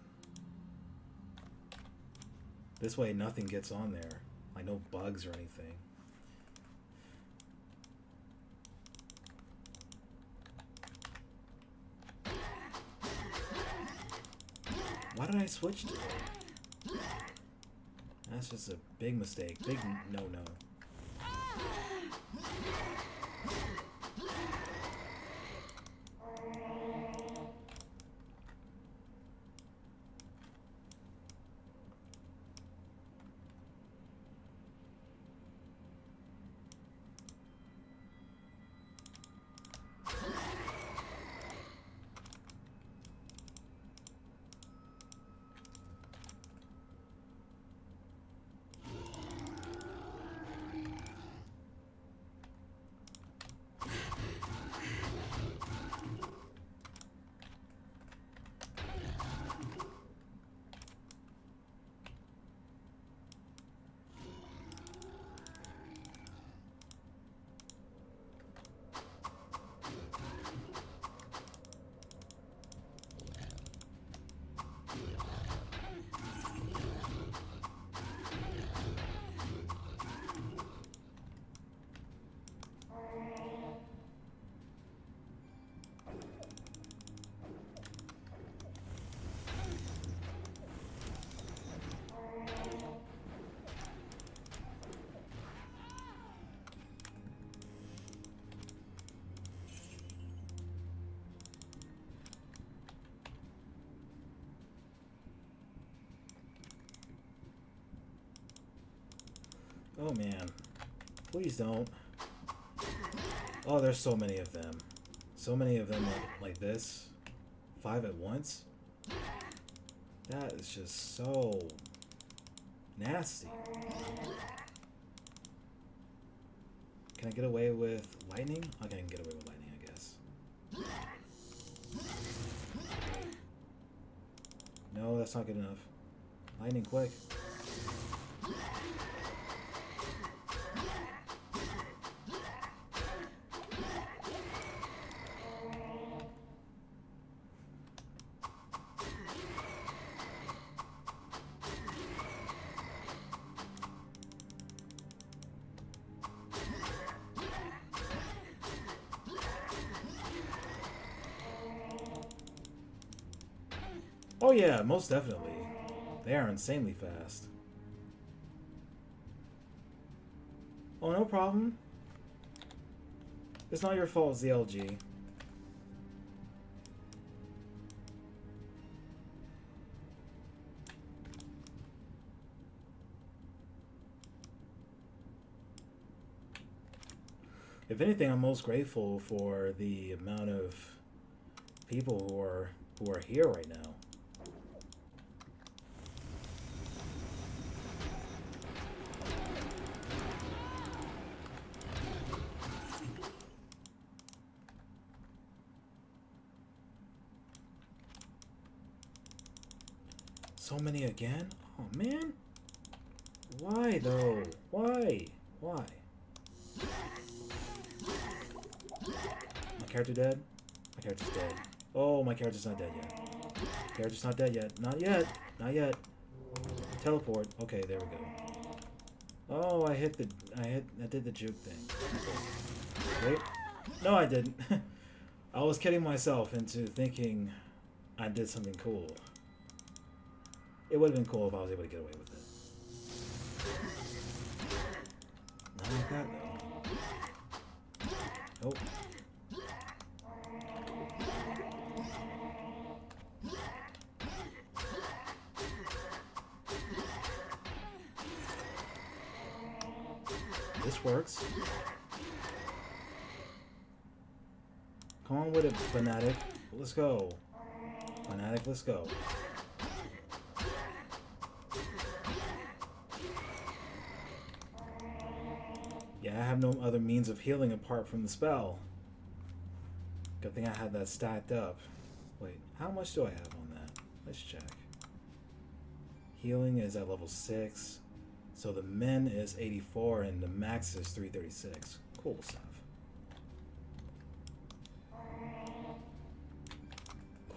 This way nothing gets on there. Like no bugs or anything. Why did I switch to it? That's just a big mistake. Big no-no. Oh man. Please don't. Oh, there's so many of them. So many of them like this. 5 at once? That is just so nasty. Can I get away with lightning? I can get away with lightning, I guess. No, that's not good enough. Lightning, quick. Oh yeah, most definitely. They are insanely fast. Oh, no problem. It's not your fault, ZLG. If anything, I'm most grateful for the amount of people who are here right now. So many again? Oh man. Why though? Why? Why? My character dead? My character's dead. Oh, my character's not dead yet. Character's not dead yet. Not yet. Not yet. Teleport. Okay, there we go. Oh, I did the juke thing. Wait. No, I didn't. I was kidding myself into thinking I did something cool. It would have been cool if I was able to get away with it. Not like that, though. Nope. This works. Come on with it, Fanatic. Let's go. Fanatic, let's go. Yeah, I have no other means of healing apart from the spell. Good thing I had that stacked up. Wait, how much do I have on that? Let's check. Healing is at level 6. So the min is 84 and the max is 336. Cool stuff.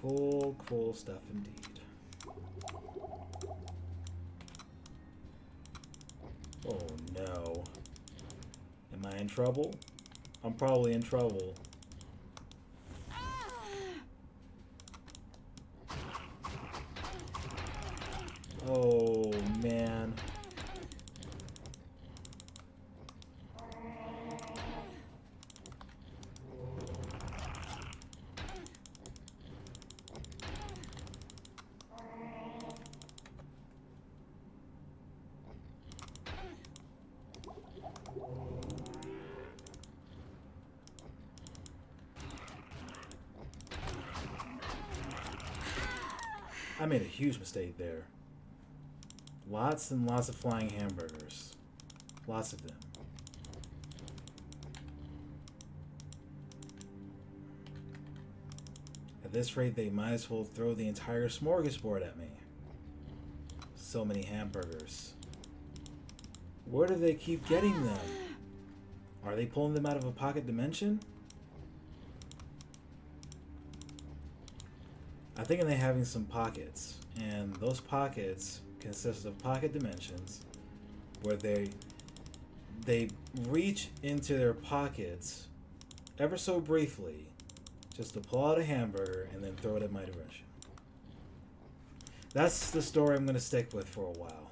Cool stuff indeed. Oh no. Am I in trouble? I'm probably in trouble. Oh man. I made a huge mistake there. Lots and lots of flying hamburgers. Lots of them. At this rate, they might as well throw the entire smorgasbord at me. So many hamburgers. Where do they keep getting them? Are they pulling them out of a pocket dimension? I think they're having some pockets, and those pockets consist of pocket dimensions where they reach into their pockets ever so briefly just to pull out a hamburger and then throw it in my direction. That's the story I'm going to stick with for a while.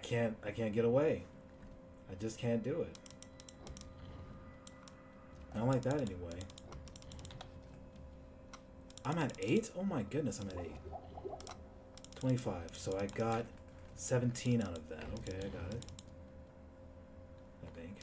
can't get away. I just can't do it. Not like that anyway. I'm at 8? Oh my goodness, I'm at 8. 25. So I got 17 out of that. Okay, I got it. I think.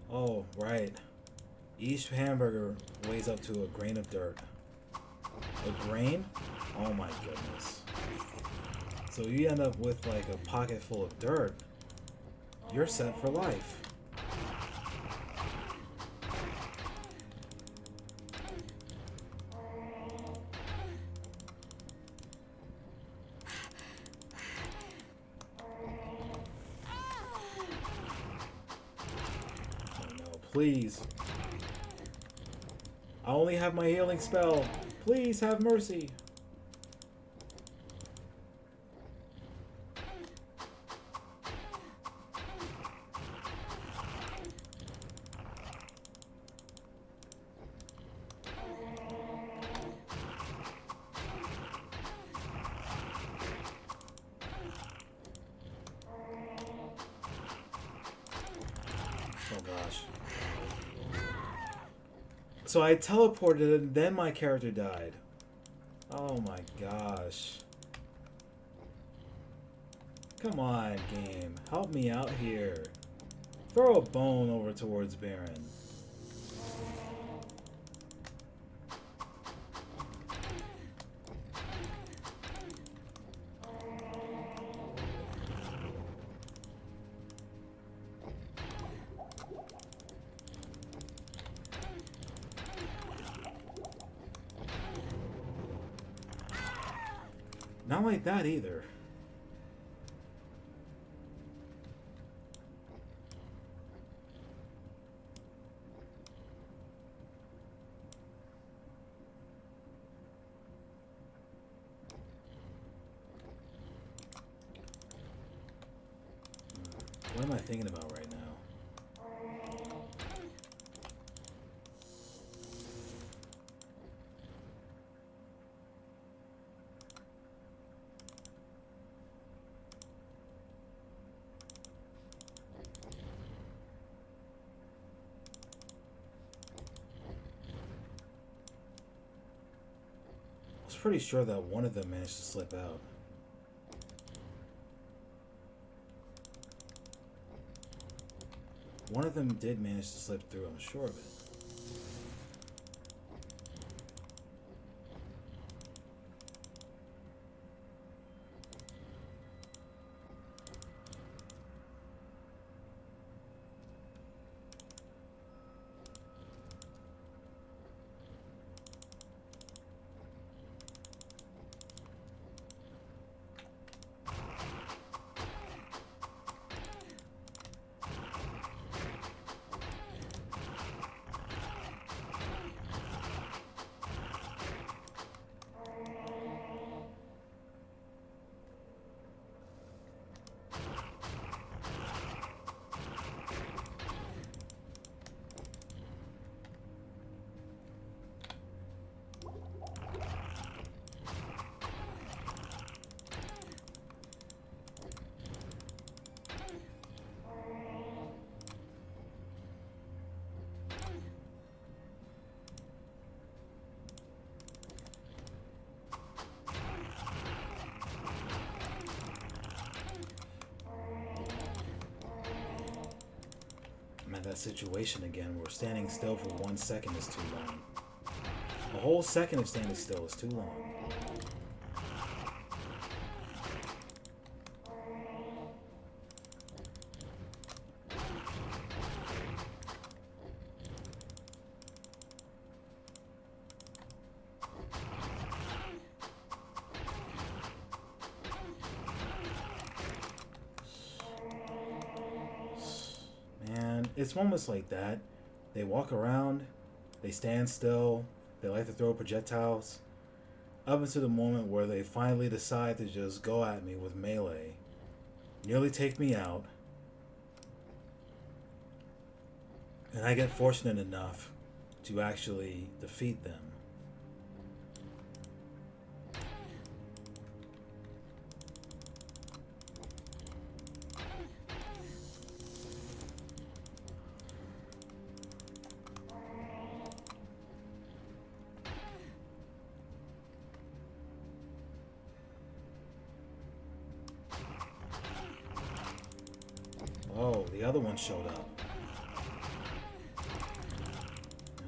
Oh, right. Each hamburger weighs up to a grain of dirt. A grain? Oh my goodness. So you end up with like a pocket full of dirt. You're set for life. Please. I only have my healing spell. Please have mercy. Oh gosh. So I teleported and then my character died. Oh my gosh. Come on, game. Help me out here. Throw a bone over towards Baron. Not like that either. What am I thinking about right now? I was pretty sure that one of them managed to slip out. One of them did manage to slip through, I'm sure of it. That situation again where standing still for 1 second is too long. A whole second of standing still is too long. It's moments like that They walk around, they stand still, they like to throw projectiles, up until the moment where they finally decide to just go at me with melee, nearly take me out, and I get fortunate enough to actually defeat them. Oh, the other one showed up.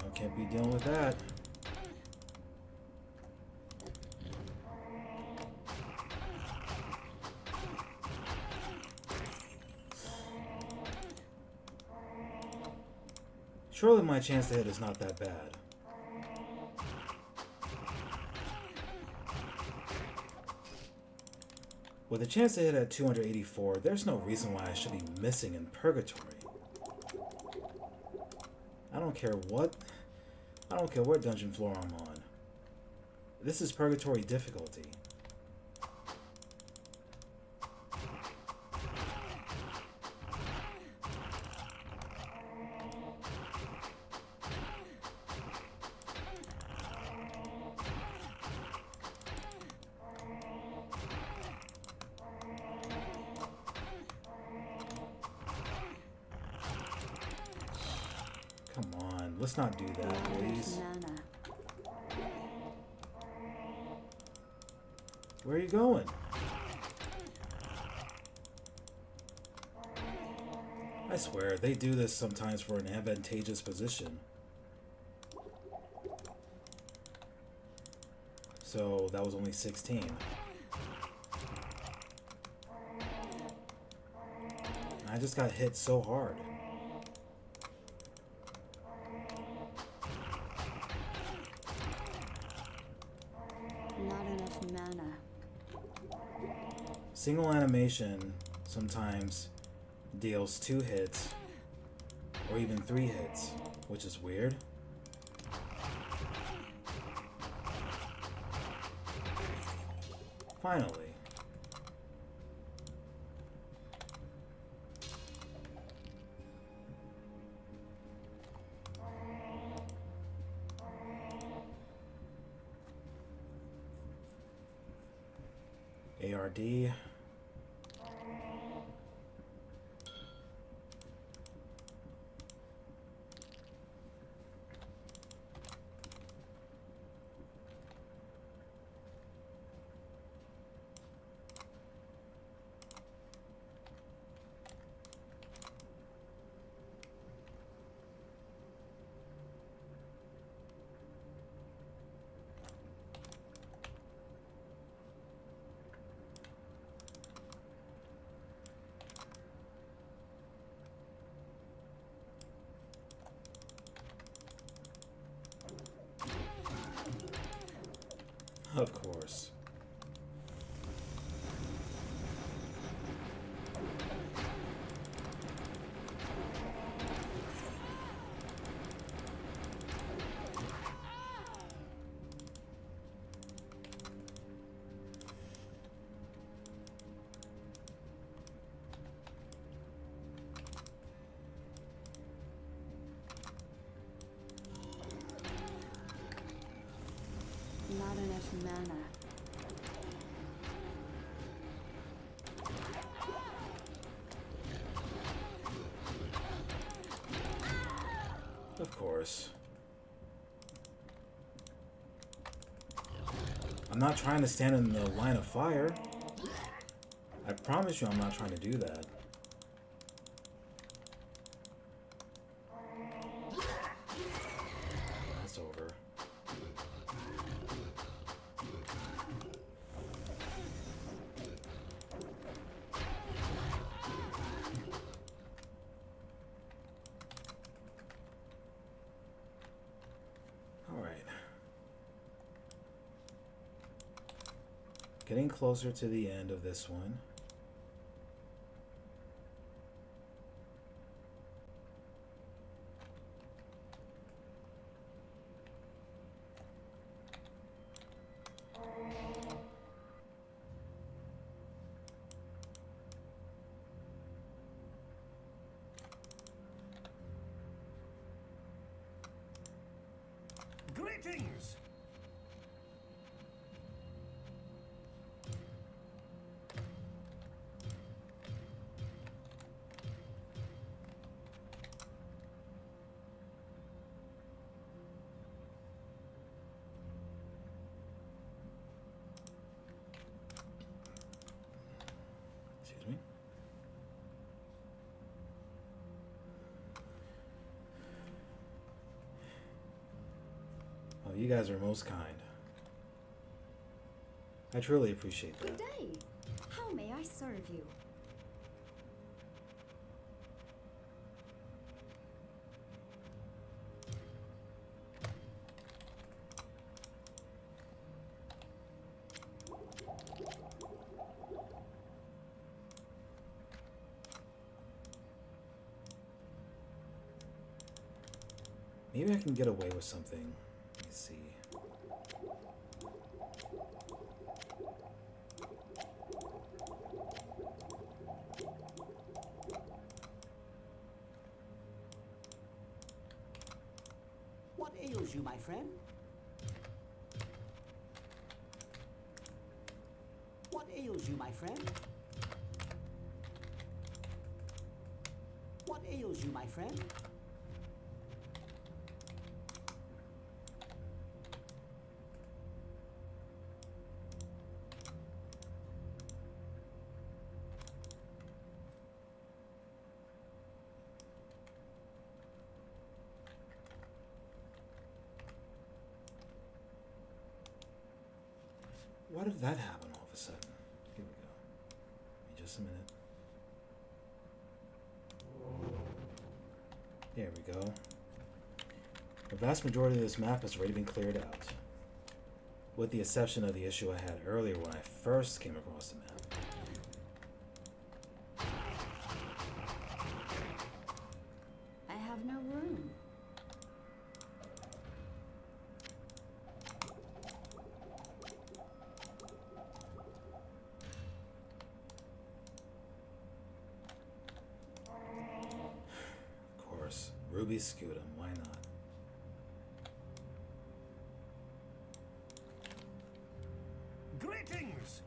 I can't be dealing with that. Surely my chance to hit is not that bad. With a chance to hit at 284, there's no reason why I should be missing in Purgatory. I don't care what dungeon floor I'm on. This is Purgatory difficulty. Come on, let's not do that, please. Where are you going? I swear, they do this sometimes for an advantageous position. So, that was only 16. I just got hit so hard. Not enough mana. Single animation sometimes deals 2 hits or even 3 hits, which is weird. Finally. ARD. Of course. Not enough mana. Of course. I'm not trying to stand in the line of fire. I promise you I'm not trying to do that. That's over. Getting closer to the end of this one. Greetings! Excuse me. Oh, you guys are most kind. I truly appreciate that. Good day. How may I serve you? Maybe I can get away with something. Let me see. What ails you, my friend? What ails you, my friend? What ails you, my friend? Why did that happen all of a sudden? Here we go. Give me just a minute. There we go. The vast majority of this map has already been cleared out, with the exception of the issue I had earlier when I first came across the map. I have no room. Of course, Ruby Scutum, why not? Greetings!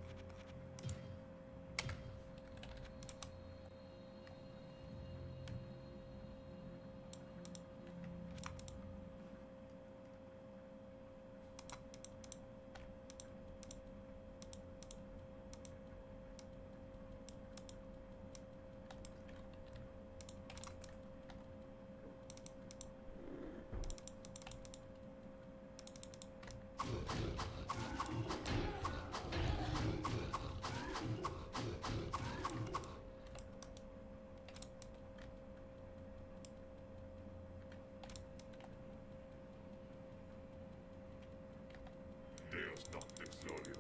Deus nocte exorio,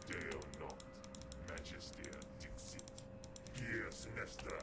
Deo noct, majestia dixit, Pia sinestra.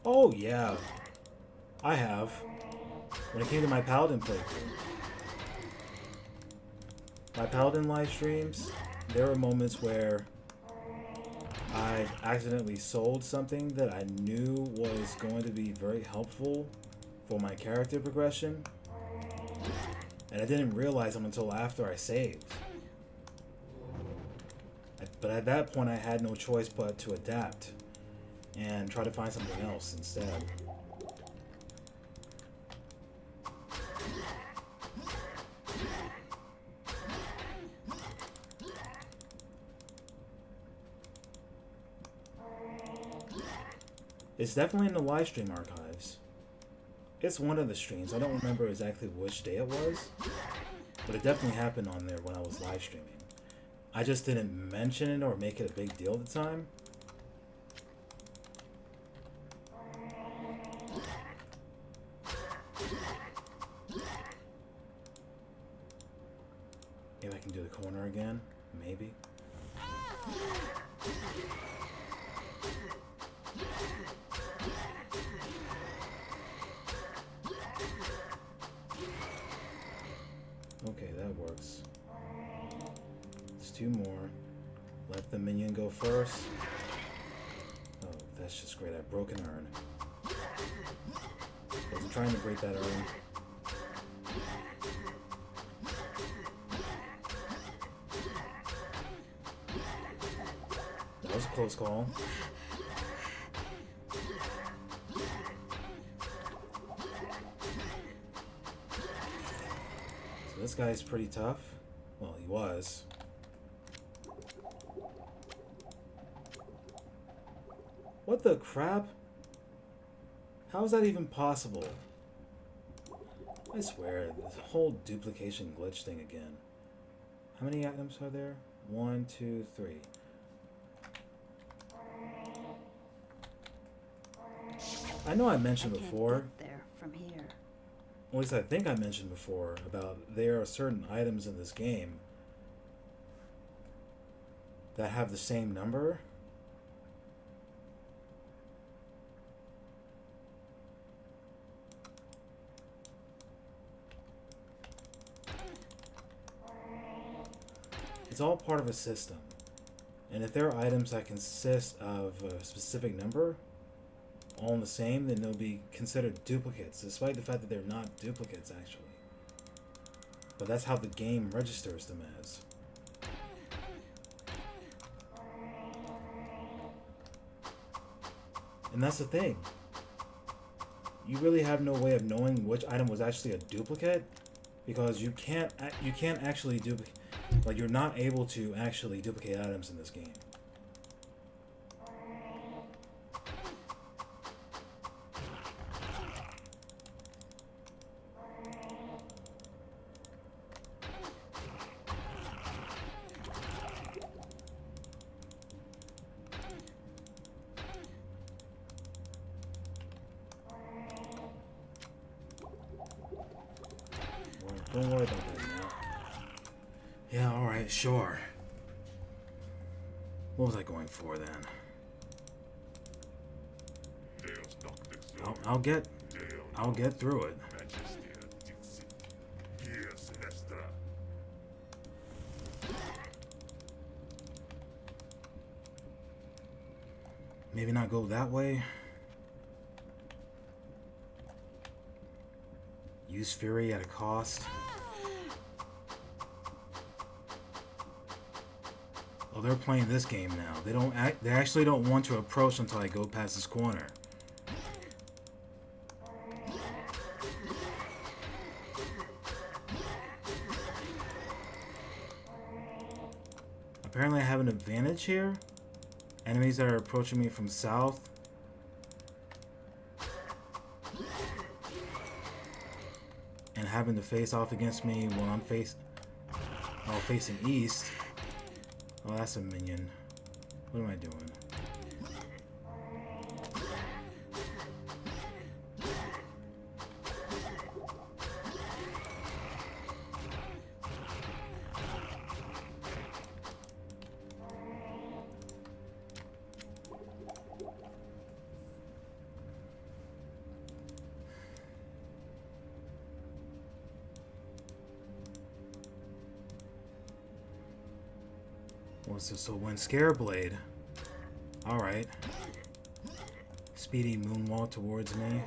Oh yeah, I have. When it came to my Paladin playthrough. My Paladin live streams, there were moments where I accidentally sold something that I knew was going to be very helpful for my character progression, and I didn't realize them until after I saved. But at that point I had no choice but to adapt and try to find something else instead. It's definitely in the live stream archives. It's one of the streams. I don't remember exactly which day it was, but it definitely happened on there when I was live streaming. I just didn't mention it or make it a big deal at the time. Maybe I can do the corner again. Maybe. Okay, that works. There's two more. Let the minion go first. Oh, that's just great. I broke an urn. Wasn't trying to break that urn. That was a close call. So this guy's pretty tough. Well, he was. What the crap? How is that even possible? I swear, this whole duplication glitch thing again. How many items are there? 1, 2, 3. I know I mentioned I can't before, get there from here. at least I think I mentioned before, about there are certain items in this game that have the same number. It's all part of a system. And if there are items that consist of a specific number, all in the same, then they'll be considered duplicates, despite the fact that they're not duplicates, actually. But that's how the game registers them as. And that's the thing. You really have no way of knowing which item was actually a duplicate, because you can't actually duplicate. Like, you're not able to actually duplicate items in this game. Don't worry about that now. Yeah, alright, sure. What was I going for then? I'll get through it. Maybe not go that way. Use fury at a cost. Oh, they're playing this game now. They actually don't want to approach until I go past this corner. Apparently I have an advantage here. Enemies that are approaching me from south. And having to face off against me when I'm facing east. Oh, that's a minion. What am I doing? What's this? So when Scareblade. Alright. Speedy moonwalk towards me.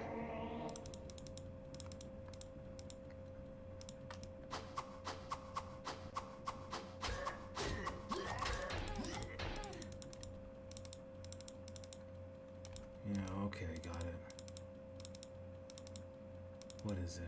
Yeah, okay, got it. What is it?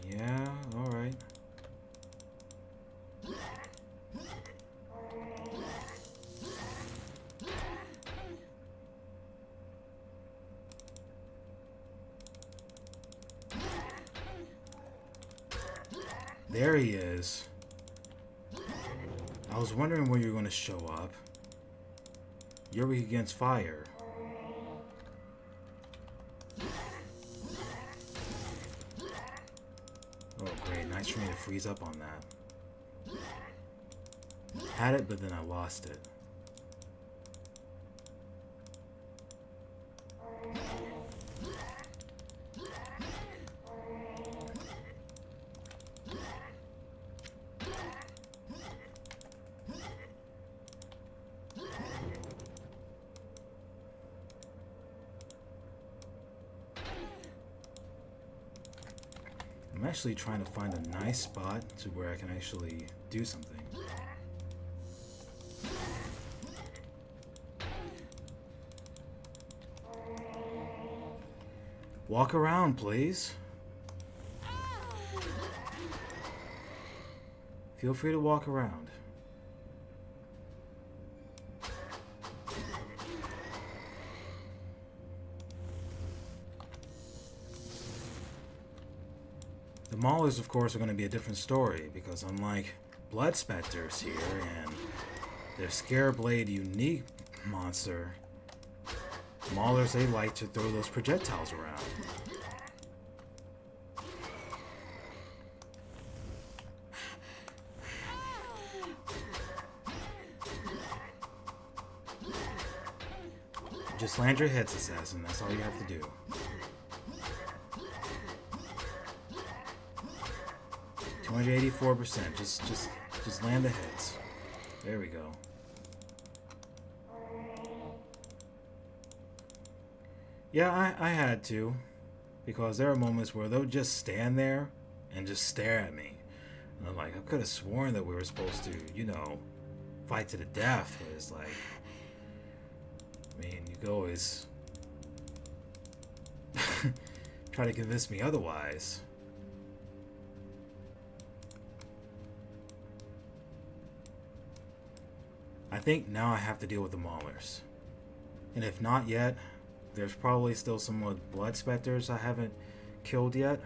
Yeah, alright. There he is. I was wondering where you're going to show up. You're weak against fire. for me to freeze up on that. Had it, but then I lost it. I'm actually trying to find a nice spot to where I can actually do something. Walk around, please. Feel free to walk around. The Maulers, of course, are going to be a different story, because unlike Blood Specters here and their Scareblade unique monster, Maulers, they like to throw those projectiles around. Just land your hits, Assassin. That's all you have to do. $284%. Just land the hits. There we go. Yeah, I had to, because there are moments where they'll just stand there and just stare at me. And I'm like, I could have sworn that we were supposed to, you know, fight to the death. But it's like, I mean, you could always try to convince me otherwise. I think now I have to deal with the Maulers. And if not yet, there's probably still some more Blood Specters I haven't killed yet.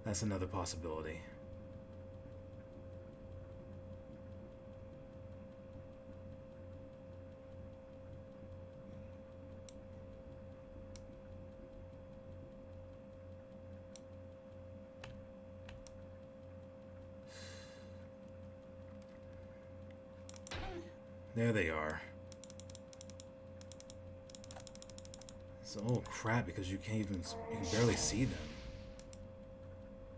That's another possibility. There they are. So, oh crap, because you can barely see them.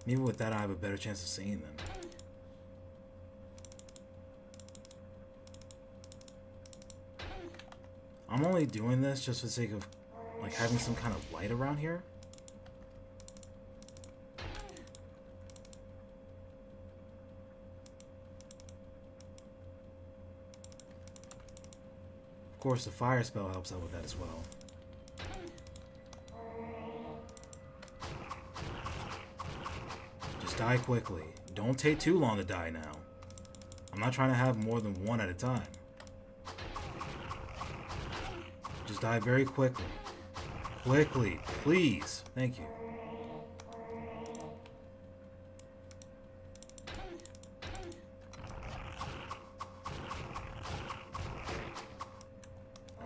Maybe with that I have a better chance of seeing them. I'm only doing this just for the sake of like having some kind of light around here. Of course, the fire spell helps out with that as well. Just die quickly. Don't take too long to die now. I'm not trying to have more than one at a time. Just die very quickly. Quickly, please. Thank you.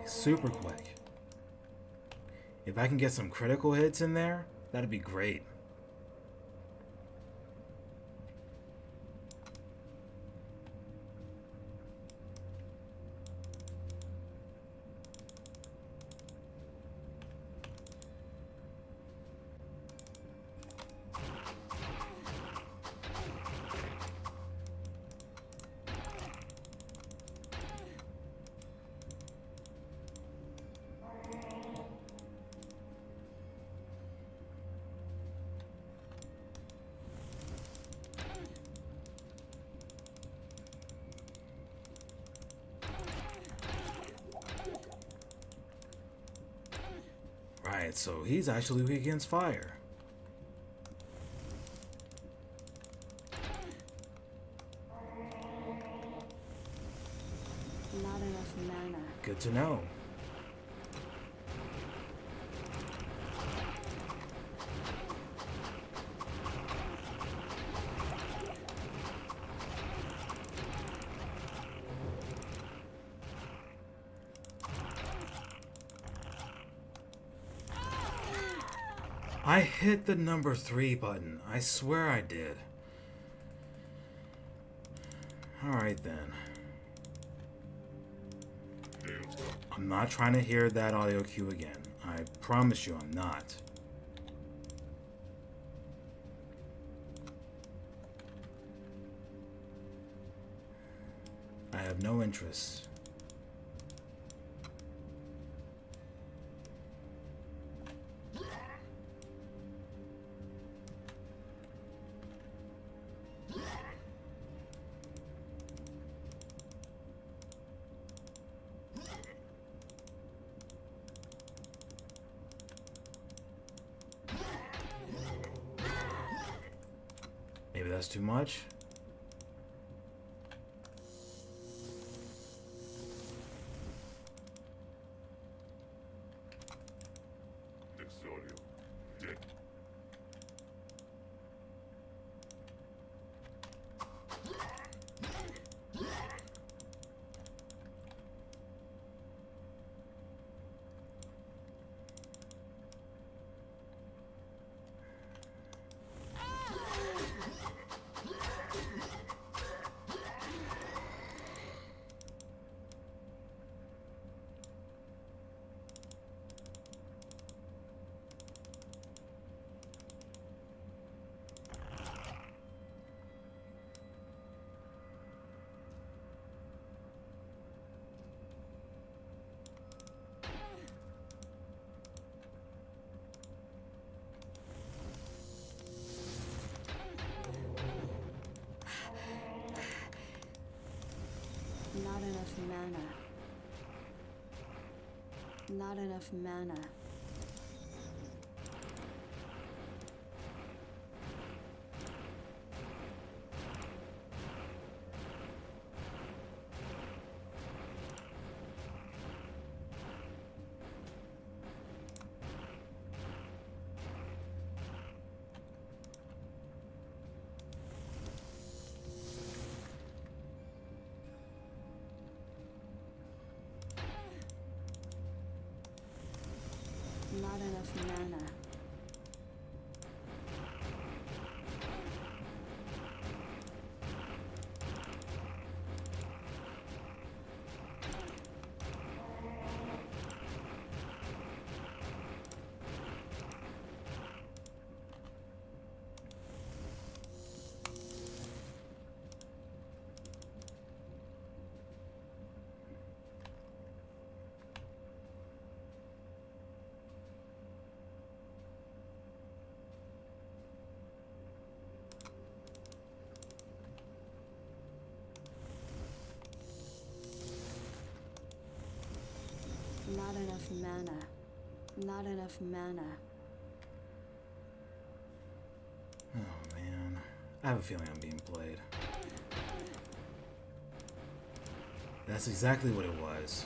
Super quick. If I can get some critical hits in there, that'd be great. Right, so he's actually weak against fire. Not enough mana. Good to know. I hit the number 3 button. I swear I did. Alright then. I'm not trying to hear that audio cue again. I promise you I'm not. I have no interest. Maybe that's too much. Exorio, dead. Not enough mana. Not enough mana. Not enough mana. Not enough mana. Not enough mana. Oh man. I have a feeling I'm being played. That's exactly what it was.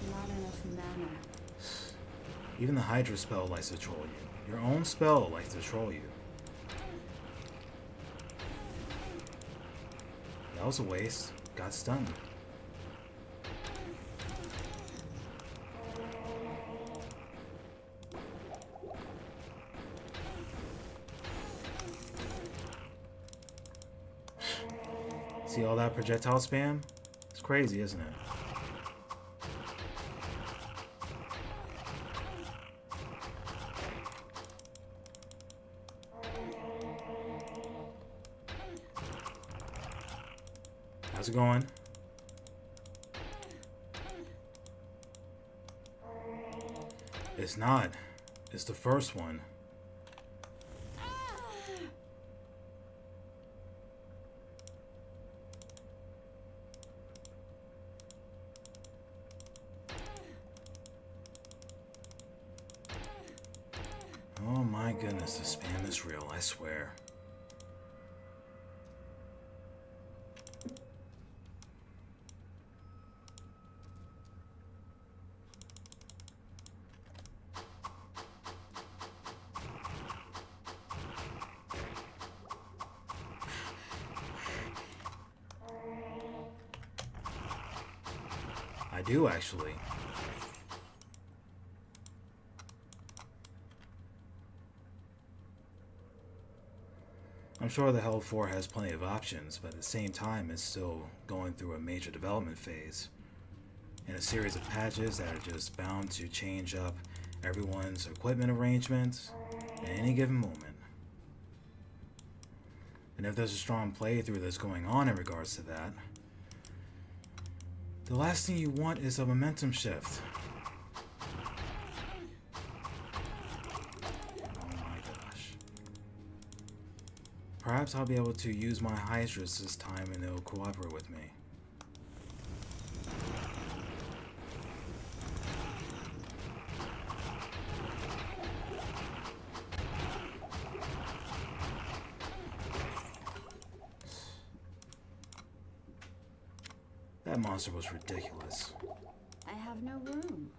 Not enough mana. Even the Hydra spell likes to troll you. Your own spell likes to troll you. That was a waste. Got stunned. See all that projectile spam? It's crazy, isn't it? How's it going? It's not. It's the first one. Oh my goodness, the spam is real, I swear. I do actually. I'm sure the Hell 4 has plenty of options, but at the same time it's still going through a major development phase and a series of patches that are just bound to change up everyone's equipment arrangements at any given moment. And if there's a strong playthrough that's going on in regards to that, the last thing you want is a momentum shift. Perhaps I'll be able to use my Hydras this time and they'll cooperate with me. That monster was ridiculous. I have no room.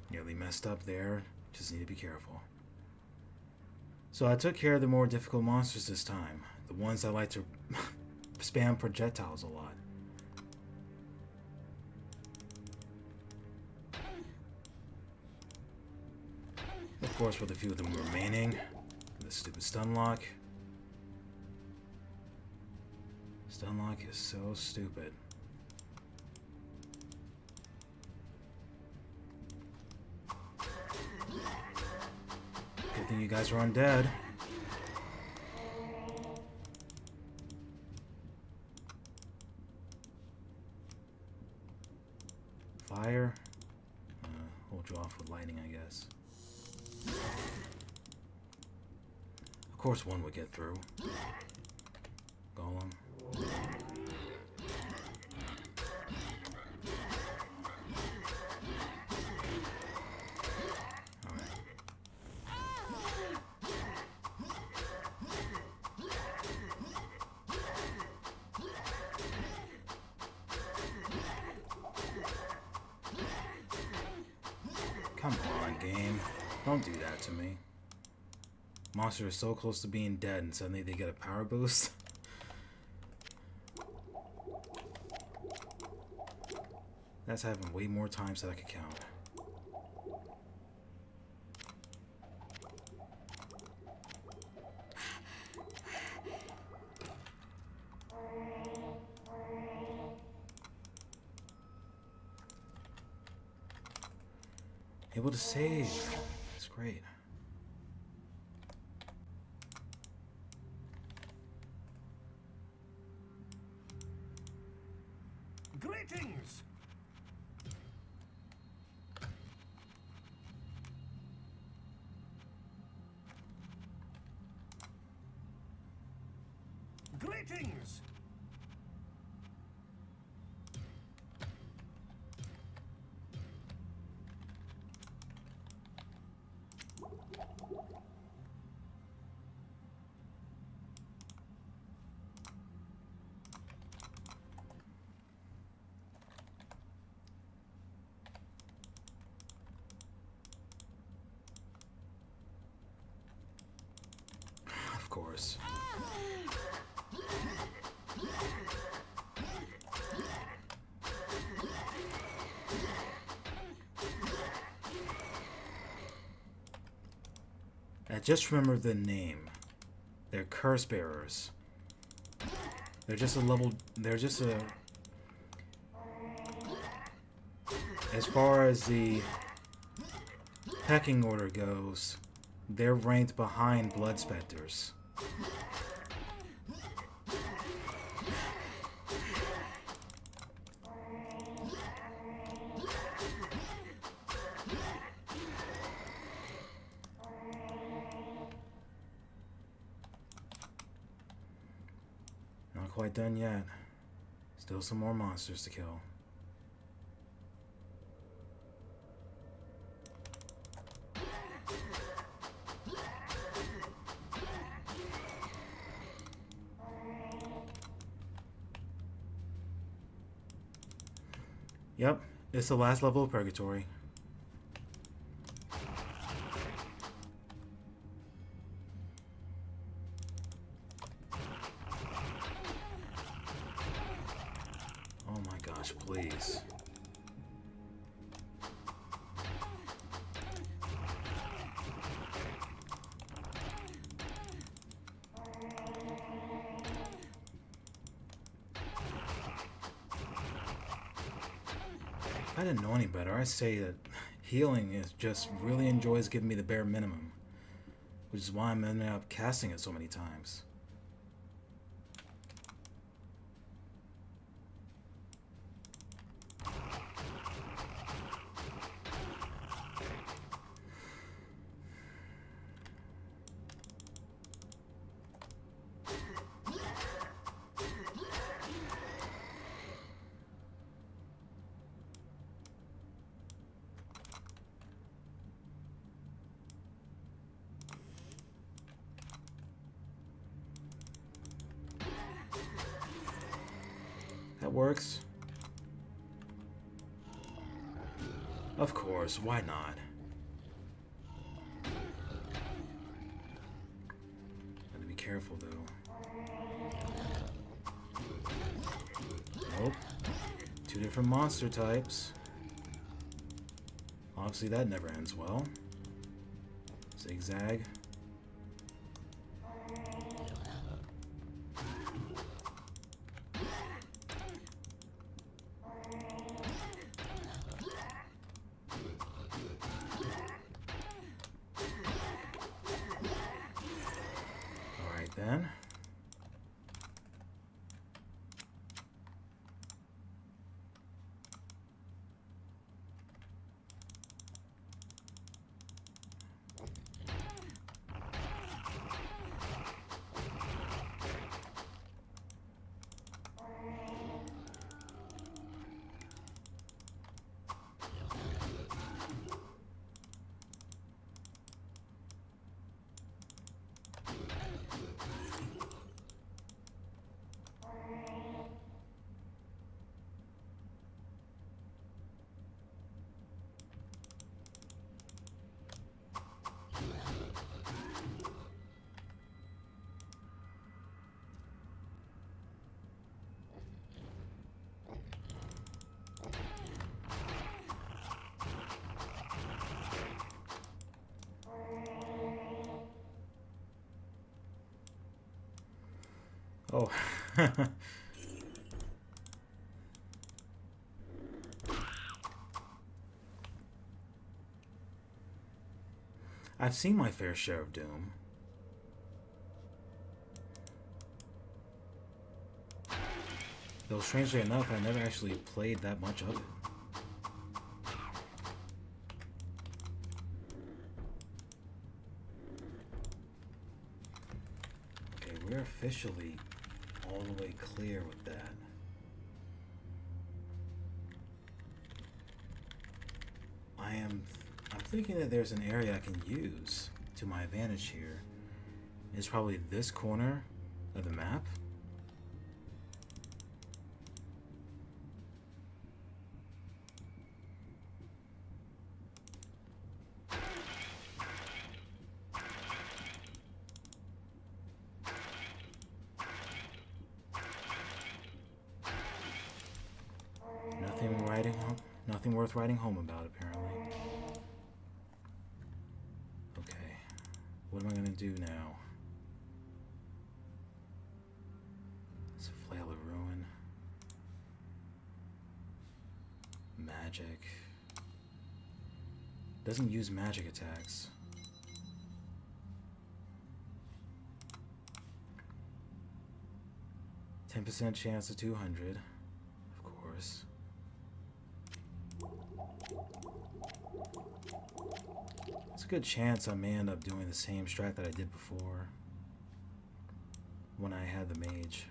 Nearly messed up there. Just need to be careful. So I took care of the more difficult monsters this time. The ones that like to spam projectiles a lot. Of course, with a few of them remaining. The stupid stun lock. Stun lock is so stupid. Good thing you guys are undead. Fire. Hold you off with lightning, I guess. Of course one would get through. Golem. Come on, game. Don't do that to me. Monster is so close to being dead and suddenly they get a power boost. That's happened way more times than I could count. Able to save. That's great. Greetings! Greetings! Of course. I just remember the name. They're curse bearers. They're just a level. They're just a. As far as the pecking order goes, they're ranked behind blood specters. Not quite done yet. Still some more monsters to kill. Yep, it's the last level of Purgatory. Oh my gosh, please. If I didn't know any better, I'd say that healing is just really enjoys giving me the bare minimum, which is why I'm ending up casting it so many times. That works. Of course, why not? Gotta be careful though. Nope. Two different monster types. Obviously that never ends well. Zigzag. Then oh. I've seen my fair share of Doom. Though strangely enough, I never actually played that much of it. Okay, we're officially all the way clear with that. I'm thinking that there's an area I can use to my advantage here. It's probably this corner of the map. Nothing worth writing home about, apparently. Okay, what am I gonna do now? It's a flail of ruin. Magic. Doesn't use magic attacks. %10 chance of 200, of course. It's a good chance I may end up doing the same strat that I did before when I had the mage.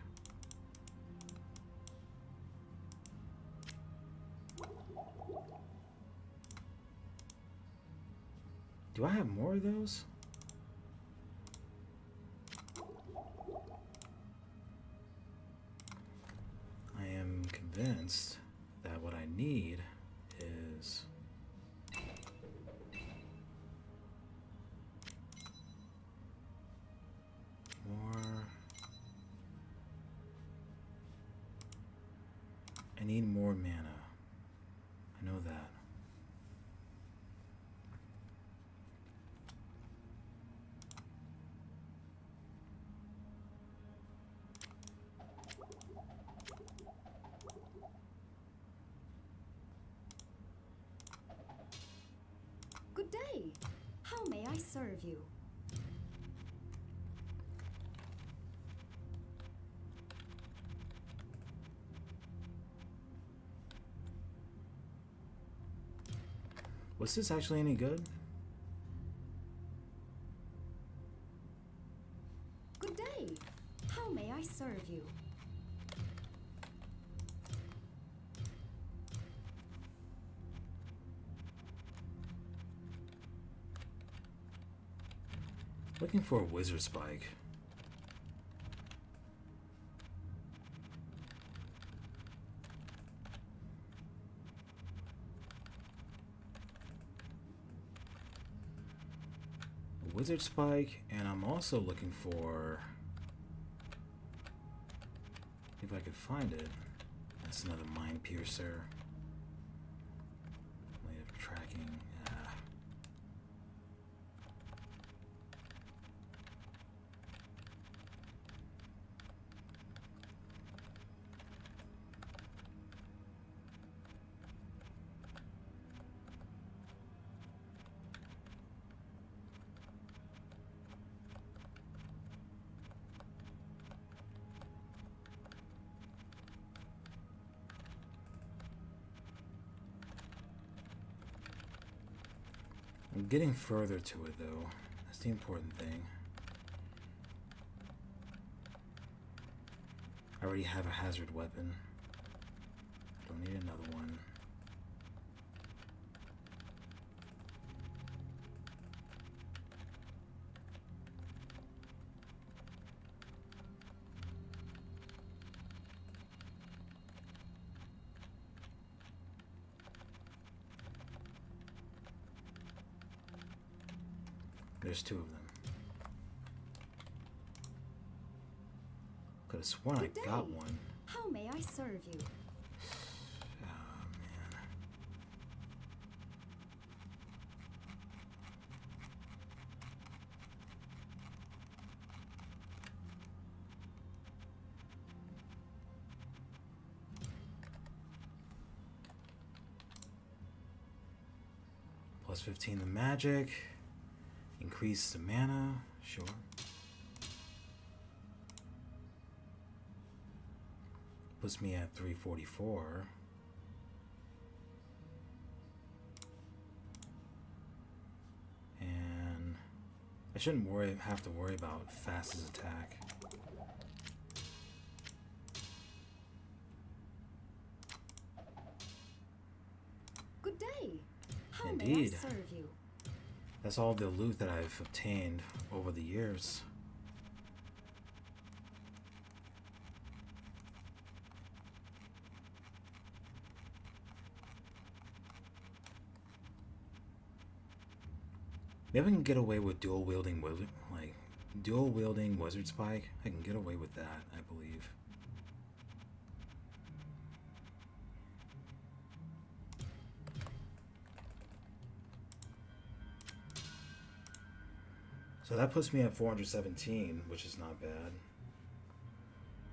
Do I have more of those? I am convinced that what I need is more. I need more mana. I know that. Good day. How may I serve you? Was this actually any good? Good day. How may I serve you? Looking for a wizard spike. A wizard spike, and I'm also looking for, if I could find it, that's another mind piercer. Way of tracking. I'm getting further to it though. That's the important thing. I already have a hazard weapon. Don't need another one. There's two of them. Could have sworn Good I got day. one. How may I serve you? Oh man. Plus 15 the magic. Increase the mana, sure. Puts me at 344. And I shouldn't have to worry about fastest attack. Good day. How may I Indeed. serve you? That's all the loot that I've obtained over the years. Maybe I can get away with dual wielding wizard spike. I can get away with that, I believe. So that puts me at 417, which is not bad.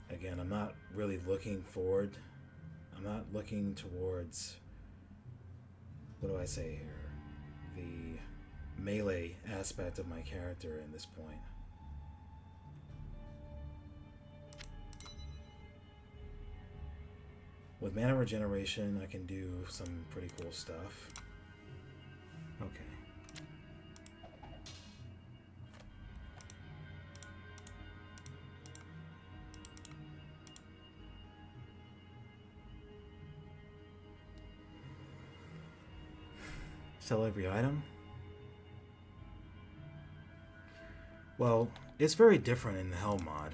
Again, I'm not really looking forward. I'm not looking towards, what do I say here? The melee aspect of my character in this point. With mana regeneration, I can do some pretty cool stuff. Okay. Sell every item? Well, it's very different in the Hell mod.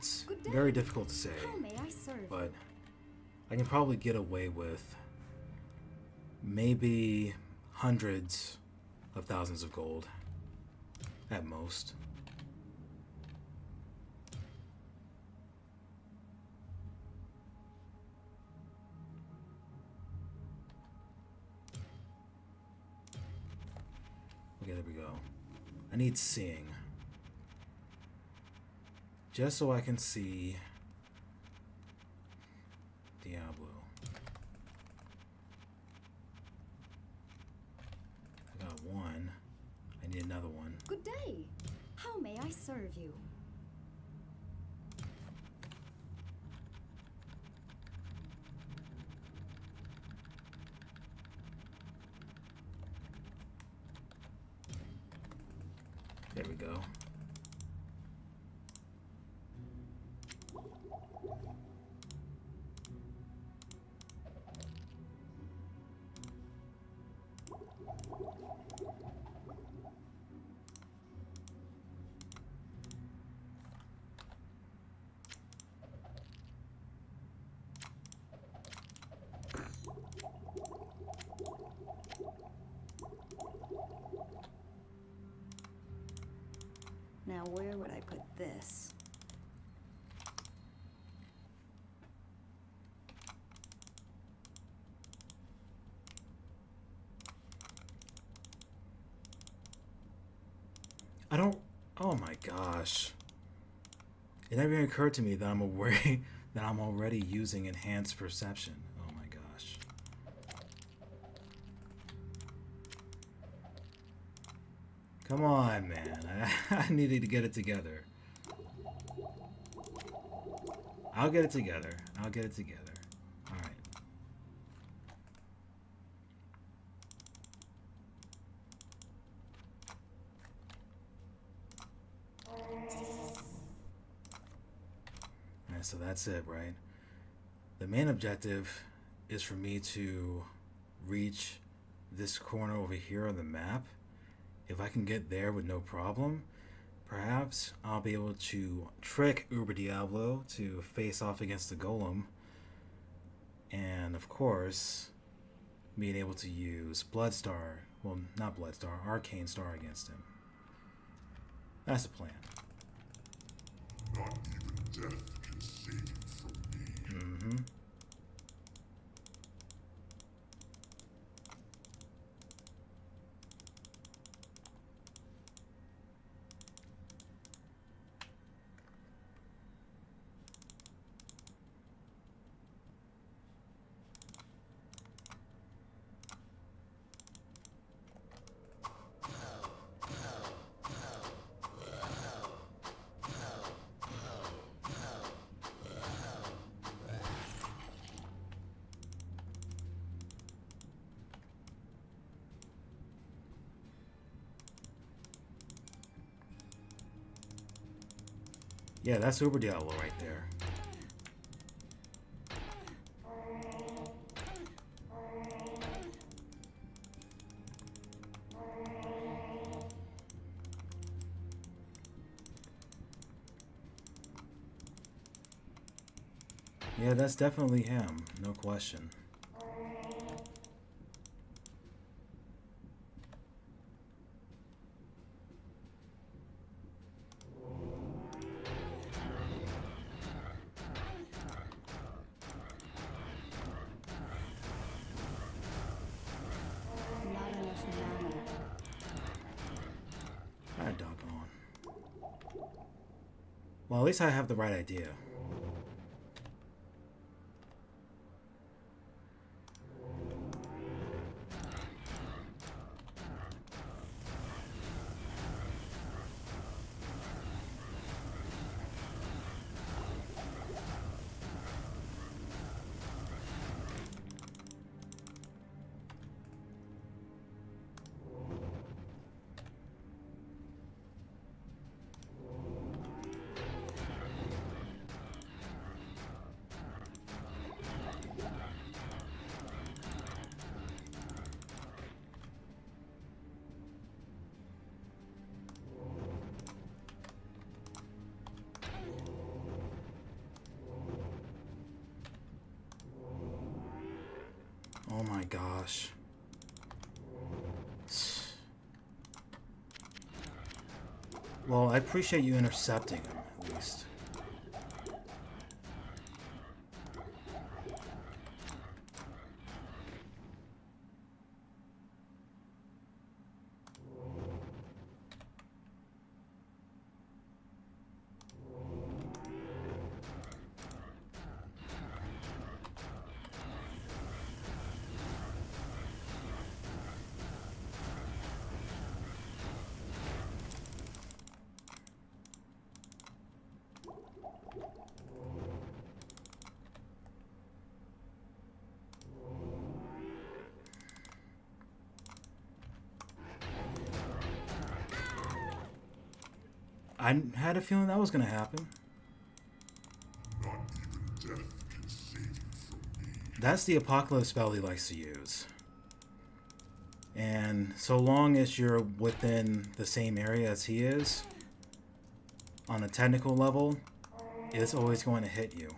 It's Good day. very difficult to say, How may I serve? but I can probably get away with maybe hundreds of thousands of gold at most. Okay, there we go. I need seeing. Just so I can see Diablo. I got one. I need another one. Good day. How may I serve you? There we go. Now, where would I put this? I don't. Oh my gosh! It never even occurred to me that I'm aware that I'm already using enhanced perception. Oh my gosh! Come on, man! I needed to get it together. I'll get it together. I'll get it together. All right. Alright, so that's it, right? The main objective is for me to reach this corner over here on the map. If I can get there with no problem, perhaps I'll be able to trick Uber Diablo to face off against the golem. And of course, being able to use Bloodstar, well, not Bloodstar, Arcane Star against him. That's the plan. Not even death can save you from me. Yeah, that's Uber Diablo right there. Yeah, that's definitely him, no question. Not enough mana. Ah, doggone. Well, at least I have the right idea. Oh my gosh. Well, I appreciate you intercepting him, at least. I had a feeling that was going to happen. Not even death can save you from me. That's the apocalypse spell he likes to use. And so long as you're within the same area as he is, on a technical level, it's always going to hit you.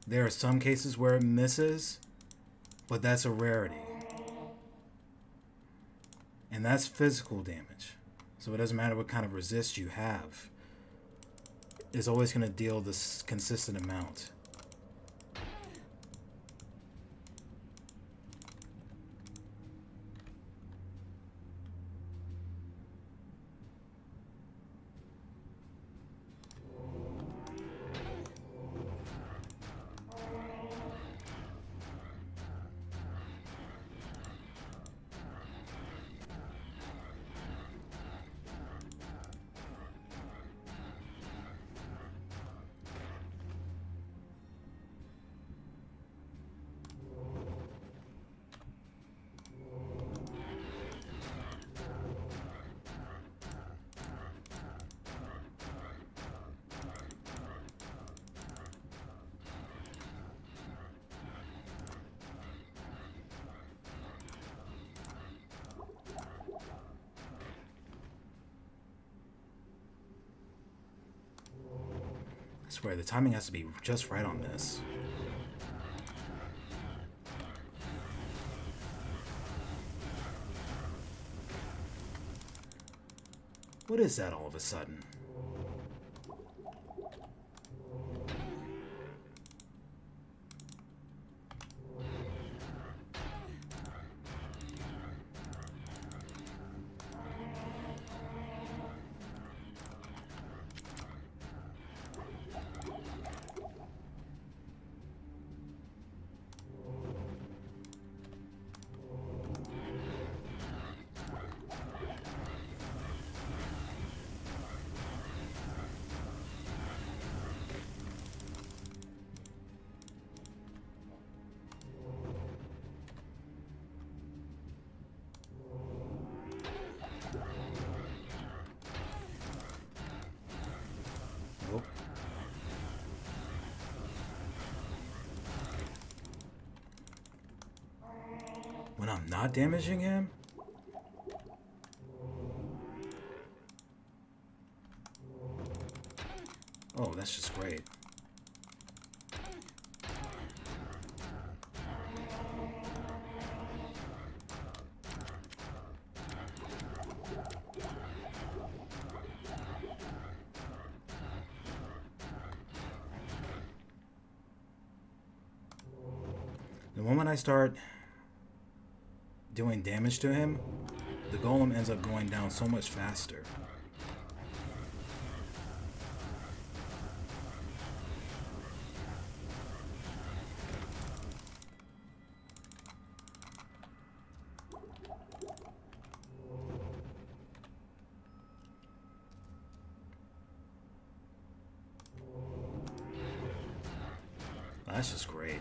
There are some cases where it misses, but that's a rarity. And that's physical damage. So it doesn't matter what kind of resist you have. It's always going to deal this consistent amount. I swear, the timing has to be just right on this. What is that all of a sudden? Nope. When I'm not damaging him? Oh, that's just great. The moment I start doing damage to him, the golem ends up going down so much faster. That's just great.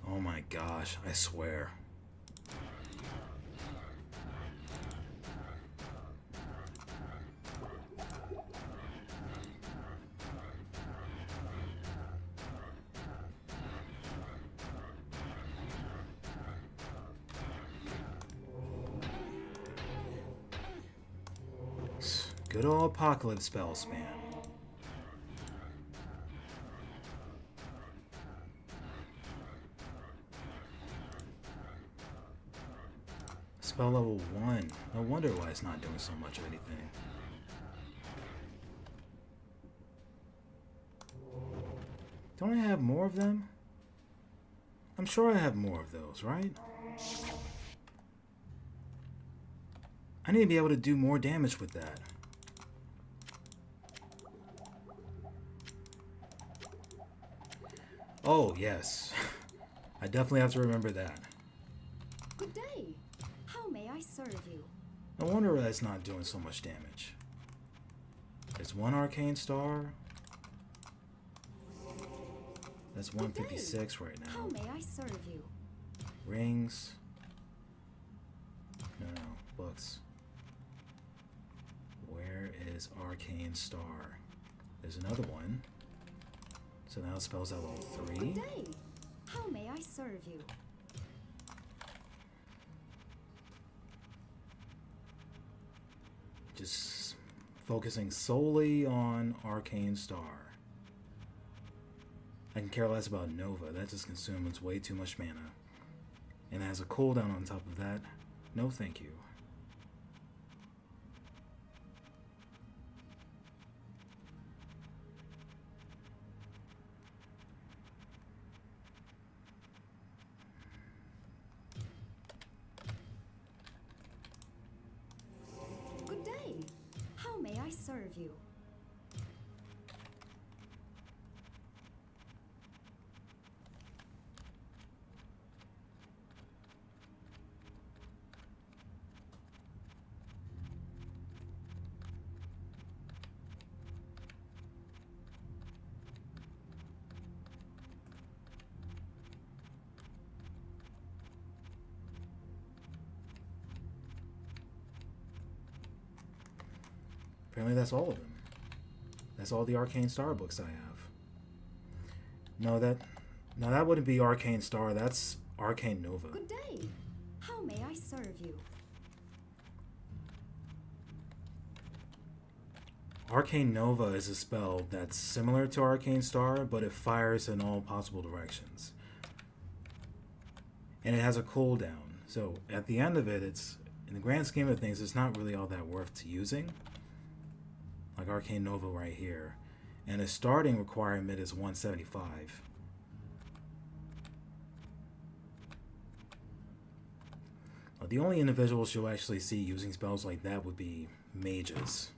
Oh my gosh, I swear. good old apocalypse spell spam. Spell level 1. No wonder why it's not doing so much of anything. Don't I have more of them? I'm sure I have more of those, right? I need to be able to do more damage with that. Oh, yes. I definitely have to remember that. Good day. How may I serve you? No wonder why it's not doing so much damage. It's one arcane star. That's 156 right now. How may I serve you? Rings. No, books. Where is Arcane Star? There's another one. So now it spells out level 3. Good day. How may I serve you? Just focusing solely on Arcane Star. I can care less about Nova. That just consumes way too much mana. And it has a cooldown on top of that. No thank you. Good day. How may I serve you? Apparently that's all of them. That's all the Arcane Star books I have. No, that wouldn't be Arcane Star. That's Arcane Nova. Good day. How may I serve you? Arcane Nova is a spell that's similar to Arcane Star, but it fires in all possible directions. And it has a cooldown. So at the end of it, it's, in the grand scheme of things, it's not really all that worth using. Like Arcane Nova right here. And the starting requirement is 175. The only individuals you'll actually see using spells like that would be mages.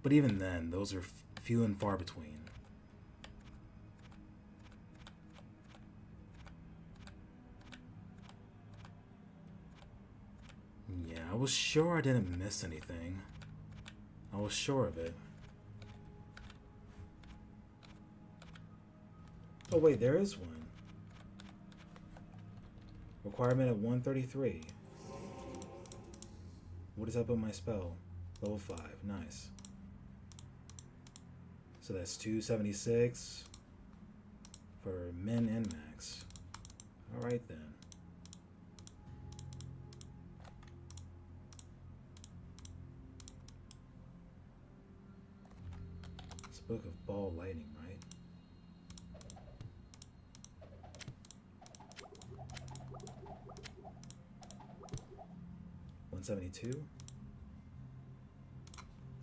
But even then, those are few and far between. Yeah, I was sure I didn't miss anything. I was sure of it. Oh wait, there is one. Requirement at 133. What does that put my spell? Level 5. Nice. So that's 276 for min and max. Alright then. It's a book of ball lightning, right? $172.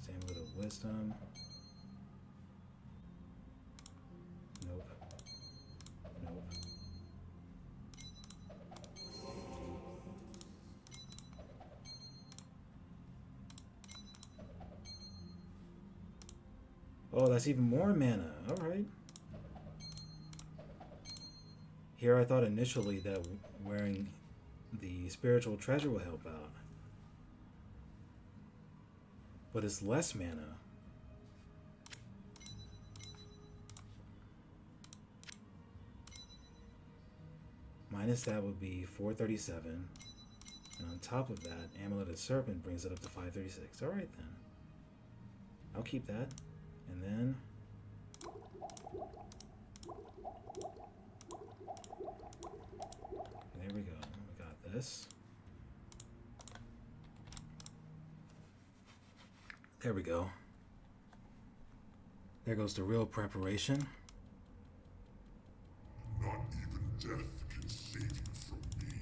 Amulet of Wisdom. Nope. Nope. Oh, that's even more mana. Alright. Here I thought initially that wearing the spiritual treasure will help out. But it's less mana. Minus that would be 437. And on top of that, Amulet of Serpent brings it up to 536. Alright then. I'll keep that. And then... there we go. We got this. There we go. There goes the real preparation. Not even death can save you from me.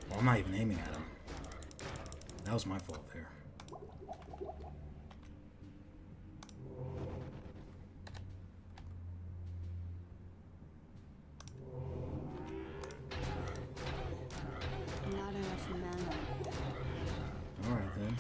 Well, I'm not even aiming at him. That was my fault there. Not enough mana. Alright then.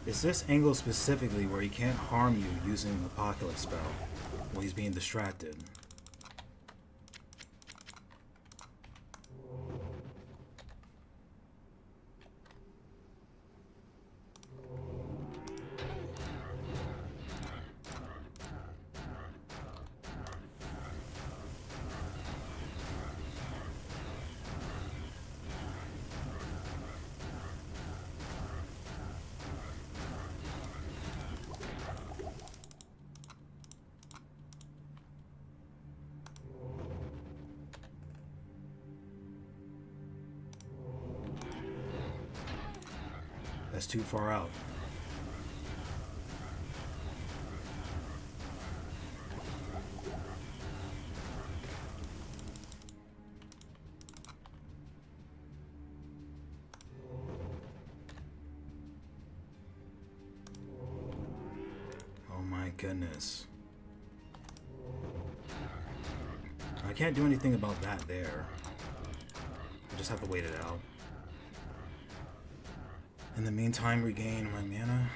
Is this angle specifically where he can't harm you using an apocalypse spell when he's being distracted? That's too far out. Oh my goodness. I can't do anything about that there. I just have to wait it out. In the meantime, regain my mana.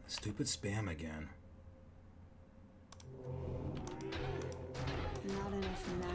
Stupid spam again. Not enough mana.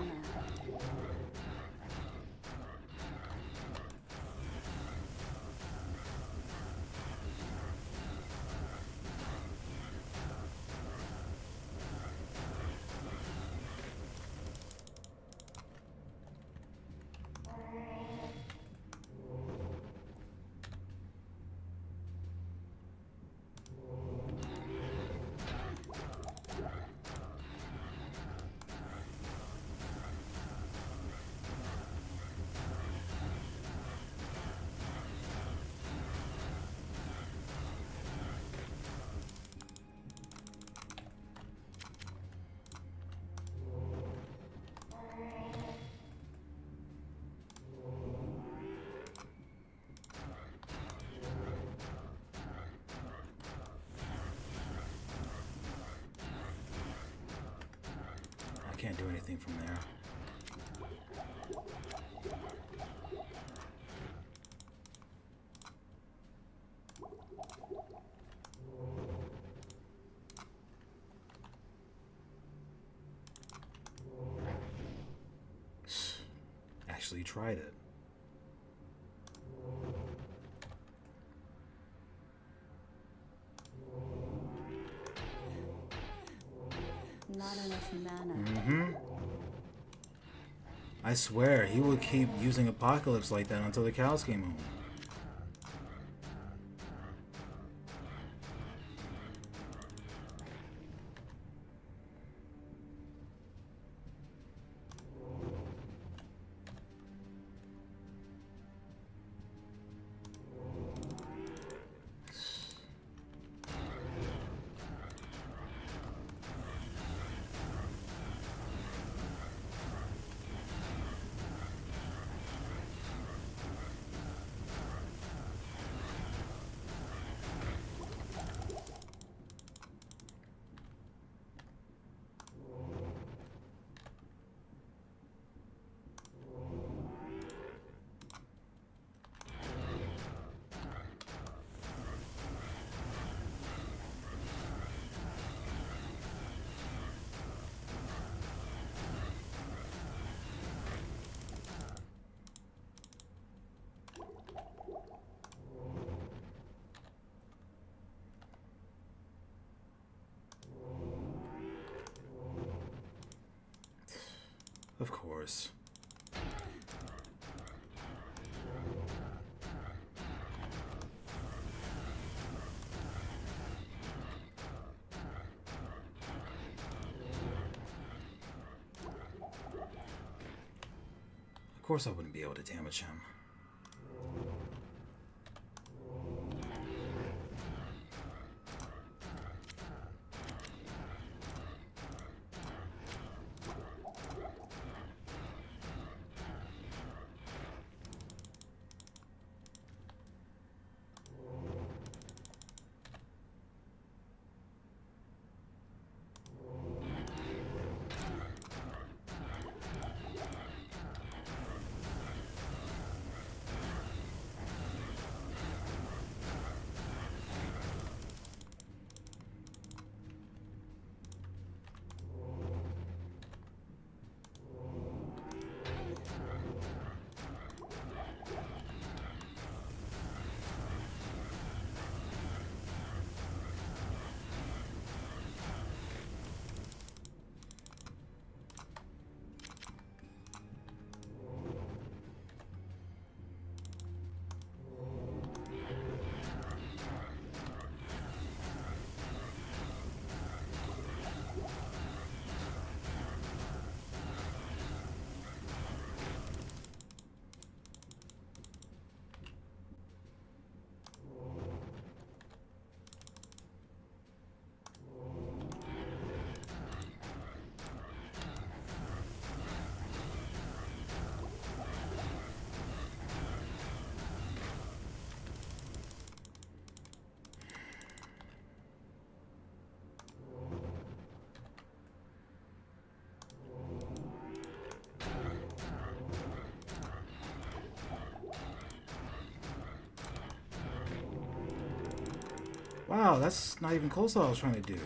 can't do anything from there. Actually tried it. Not enough mana. Mm-hmm. I swear, he would keep using Apocalypse like that until the cows came home. Of course. Of course I wouldn't be able to damage him. Wow, that's not even close to what I was trying to do.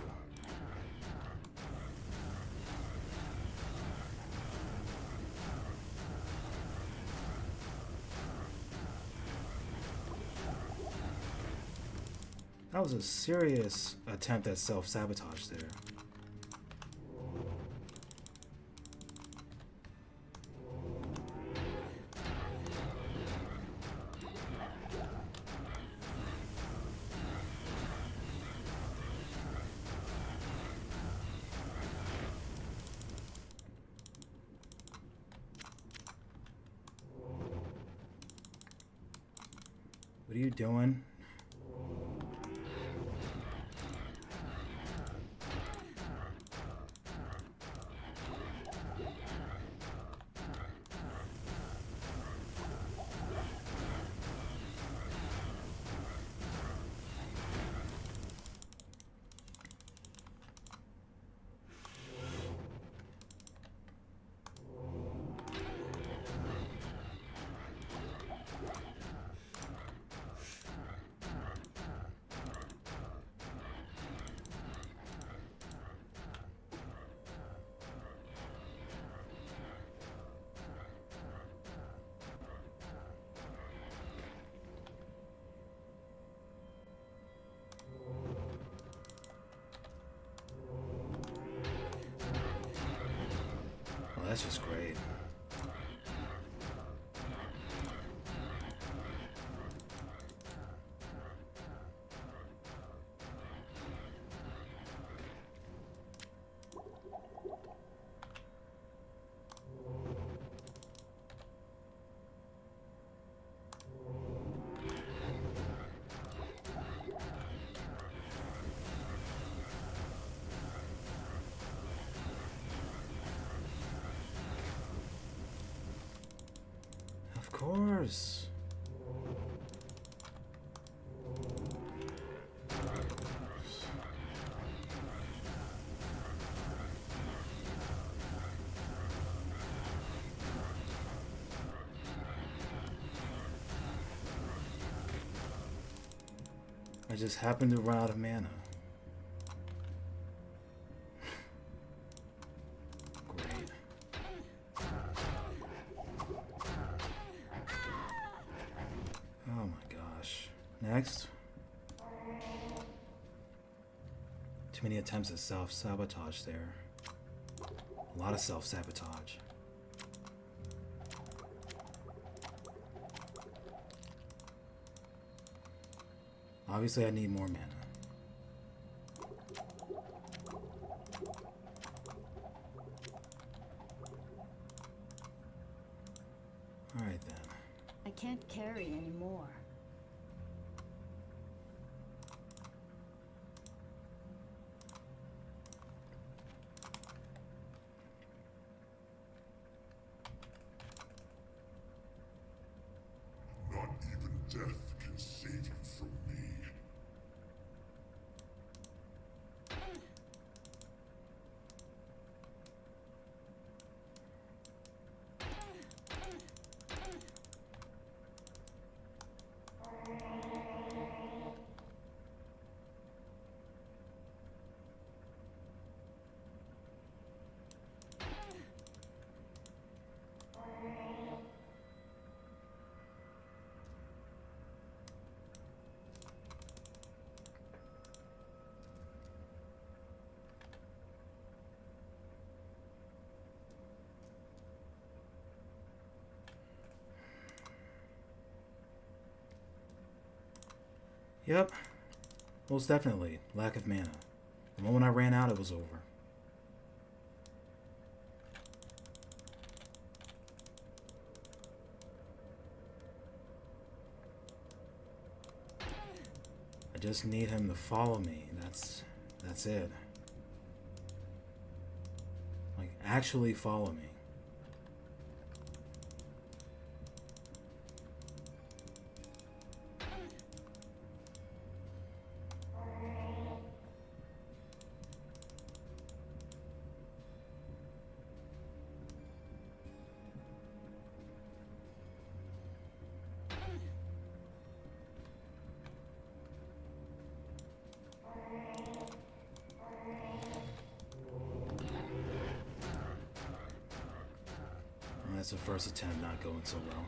That was a serious attempt at self-sabotage there. What are you doing? that's just great. Of course. I just happened to run out of mana. Great. Oh my gosh. Next. Too many attempts at self-sabotage there. A lot of self-sabotage. Obviously, I need more mana. Alright then. I can't carry anymore. Not even death can save you from me. Yep. Most definitely. Lack of mana. The moment I ran out, it was over. I just need him to follow me. That's it. Like, actually follow me. That's the first attempt not going so well.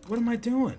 What am I doing?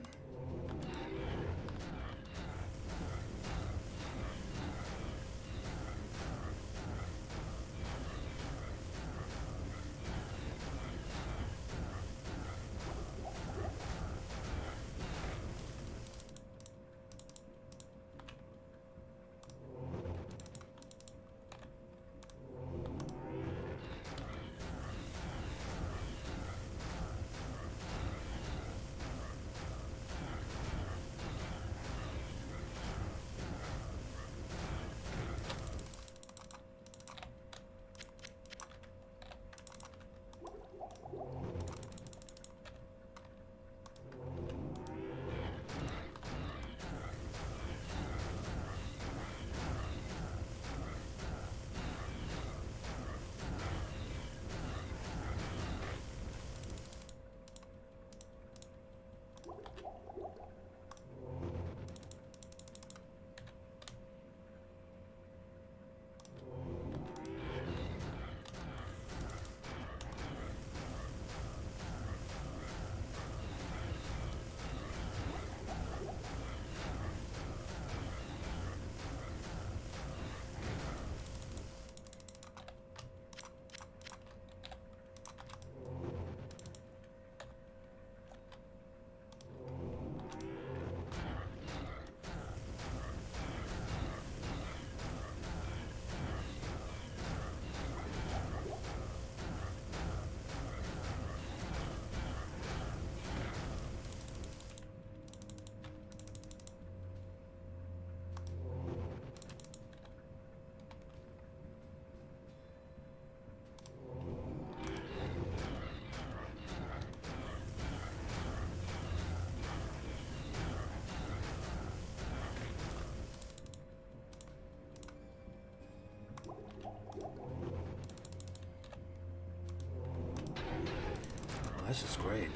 that's just great.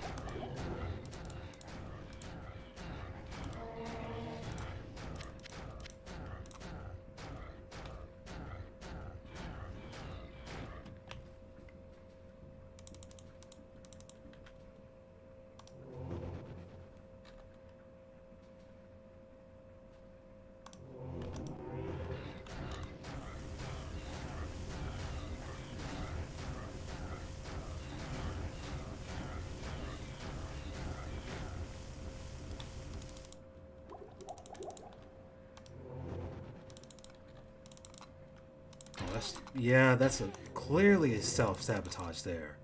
Yeah, that's clearly a self-sabotage there.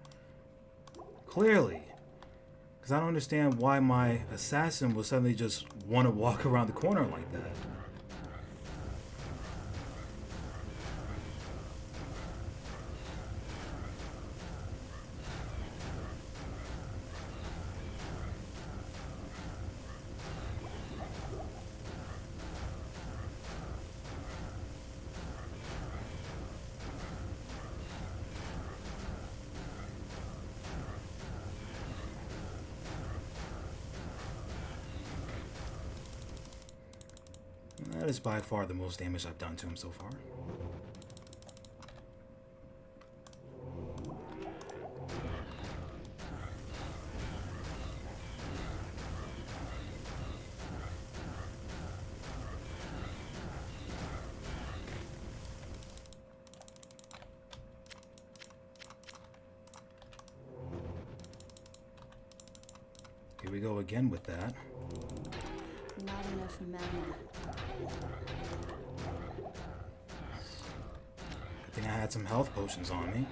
Clearly. Because I don't understand why my assassin will suddenly just want to walk around the corner like that. That is by far the most damage I've done to him so far. Here we go again with that. Not enough mana. I think I had some health potions on me.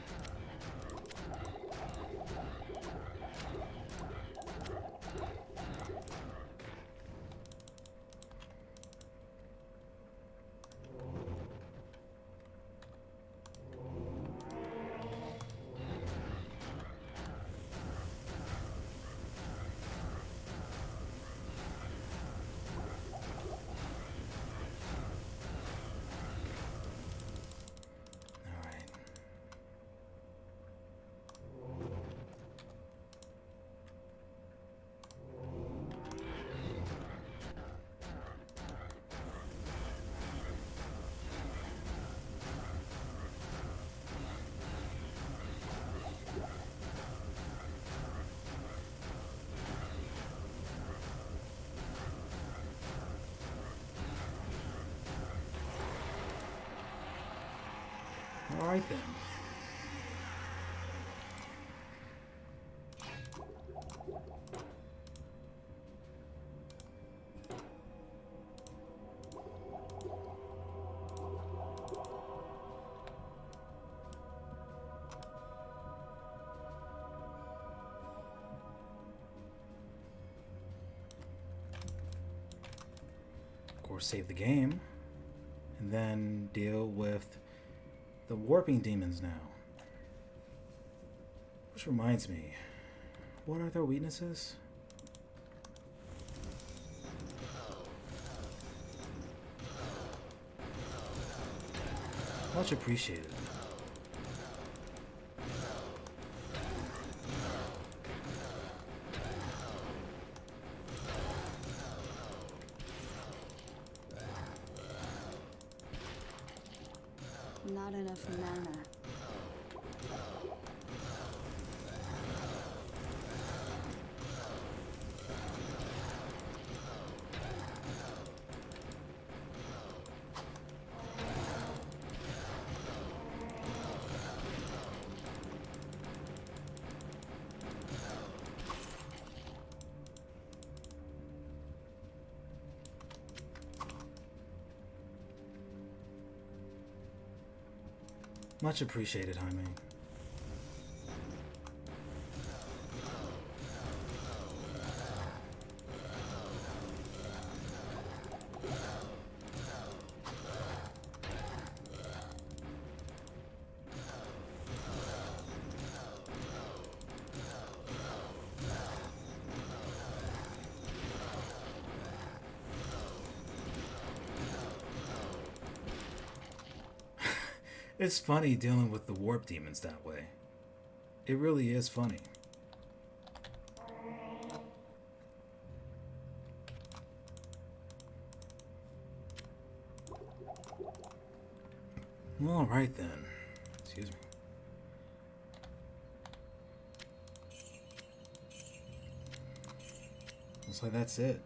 Alright then. Of course, save the game, and then deal with the warping demons now. Which reminds me, what are their weaknesses? Much appreciated. Not enough mana. Much appreciated, Jaime. It's funny dealing with the warp demons that way. It really is funny. All right then. Excuse me. Looks like that's it.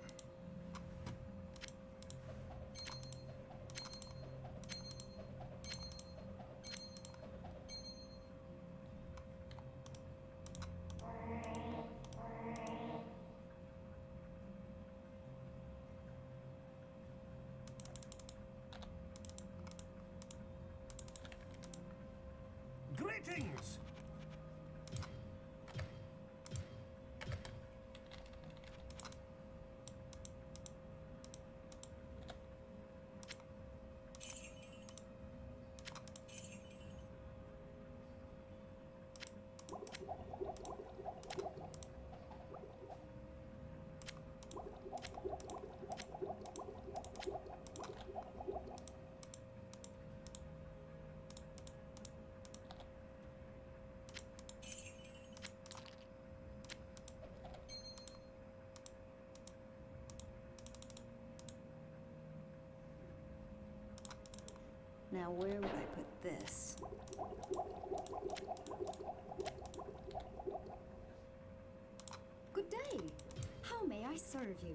Greetings! Now where would I put this? Good day. How may I serve you?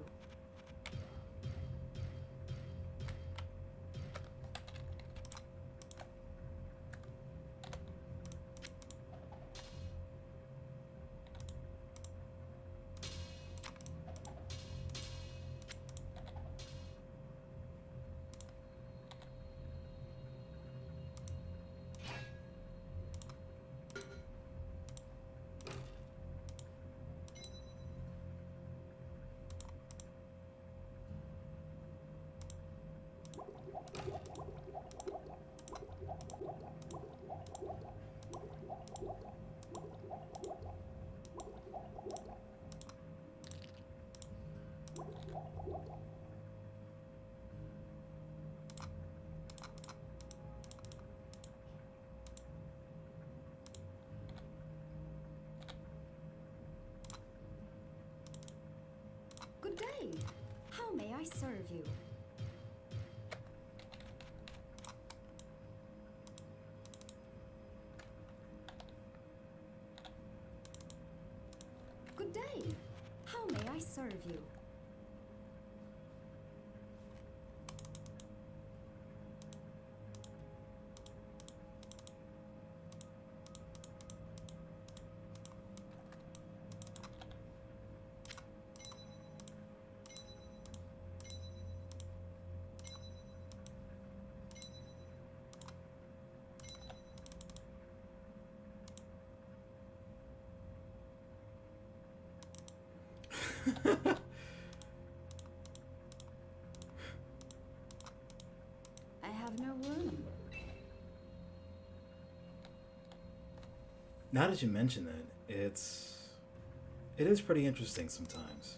Good day. How may I serve you? Good day. How may I serve you? I have no room. Now that you mention it, it is pretty interesting sometimes.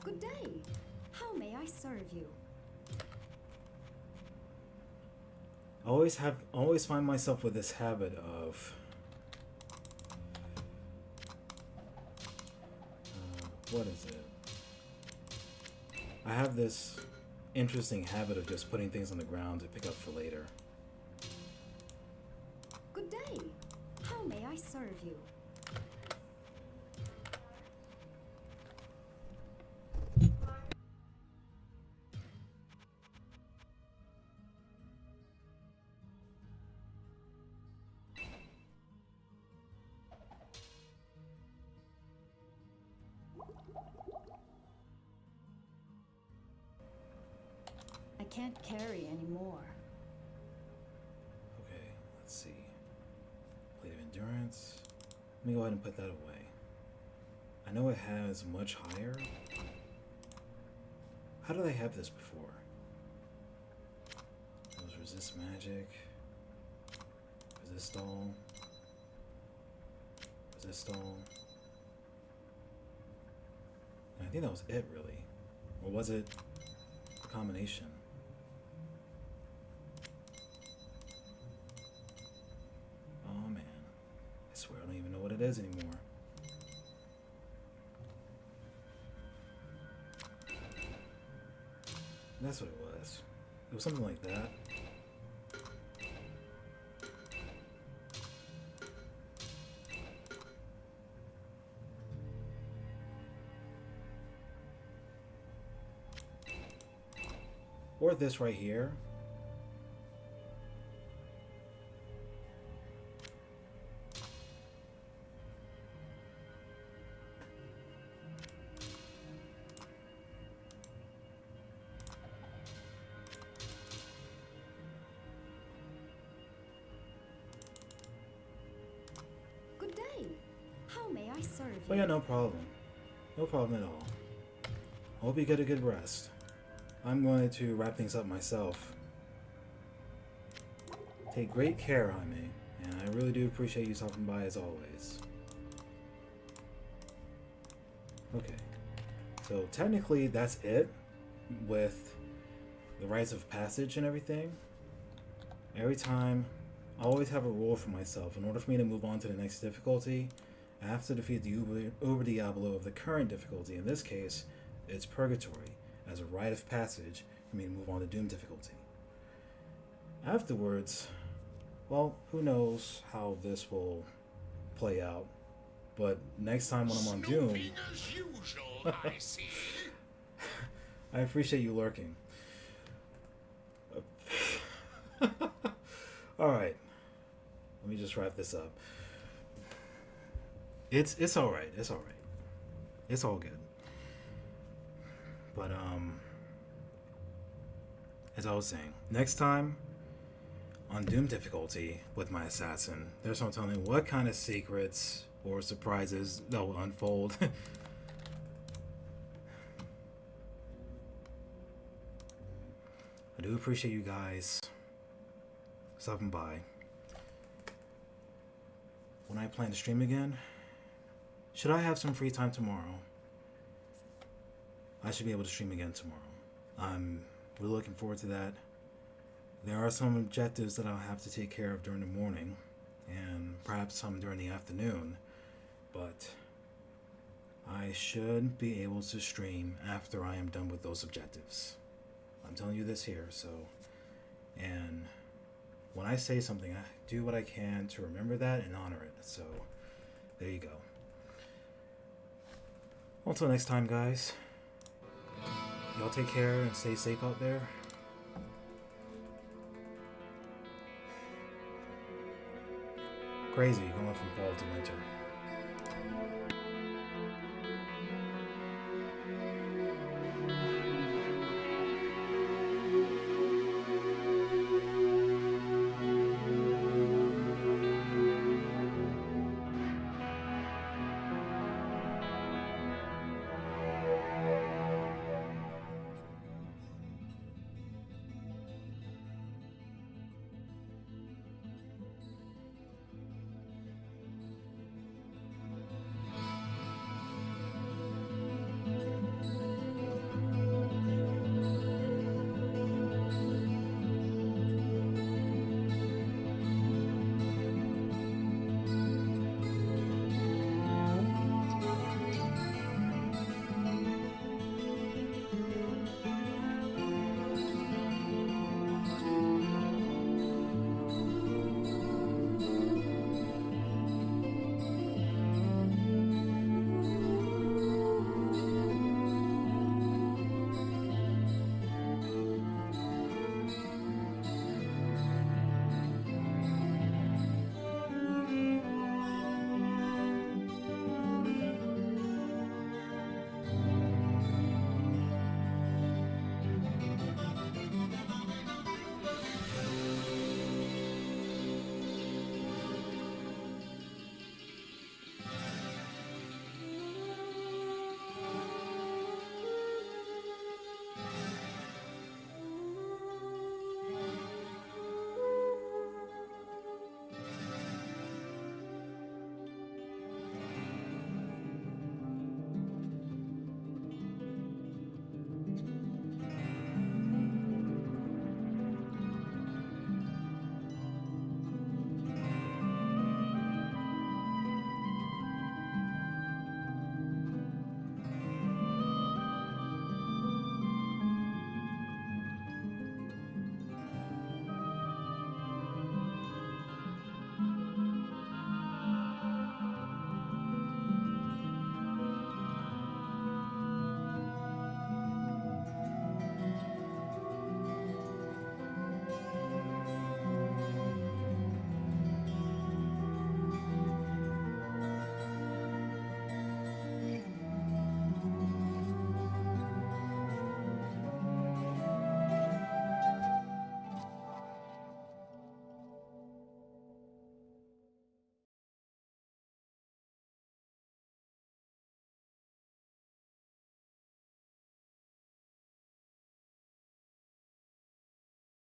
Good day. How may I serve you? I always find myself with this habit of what is it? I have this interesting habit of just putting things on the ground to pick up for later. Good day. How may I serve you? I can't carry anymore. Okay, let's see. Plate of endurance. Let me go ahead and put that away. I know it has much higher. How did I have this before? It was resist magic. Resist all. Resist all. I think that was it, really. Or was it a combination? Oh man. I swear I don't even know what it is anymore. That's what it was. It was something like that. Or this right here. Good day. How may I serve you? Oh yeah, no problem. No problem at all. Hope you get a good rest. I'm going to wrap things up myself. Take great care, Jaime, and I really do appreciate you stopping by as always. Okay, so technically that's it with the rites of passage and everything. Every time, I always have a rule for myself. In order for me to move on to the next difficulty, I have to defeat the Uber Diablo of the current difficulty. In this case, it's Purgatory, as a rite of passage for me to move on to Doom difficulty. Afterwards, well, who knows how this will play out. But next time when I'm on Doom... Snooping as usual, I see. I appreciate you lurking. Alright. Let me just wrap this up. It's alright. It's alright. It's all good. But, as I was saying, next time on Doom difficulty with my assassin, there's no telling what kind of secrets or surprises that will unfold. I do appreciate you guys stopping by. When I plan to stream again, should I have some free time tomorrow, I should be able to stream again tomorrow. I'm really looking forward to that. There are some objectives that I'll have to take care of during the morning, and perhaps some during the afternoon, but I should be able to stream after I am done with those objectives. I'm telling you this here, so, and when I say something, I do what I can to remember that and honor it, so there you go. Until next time, guys, y'all take care and stay safe out there. Crazy going from fall to winter.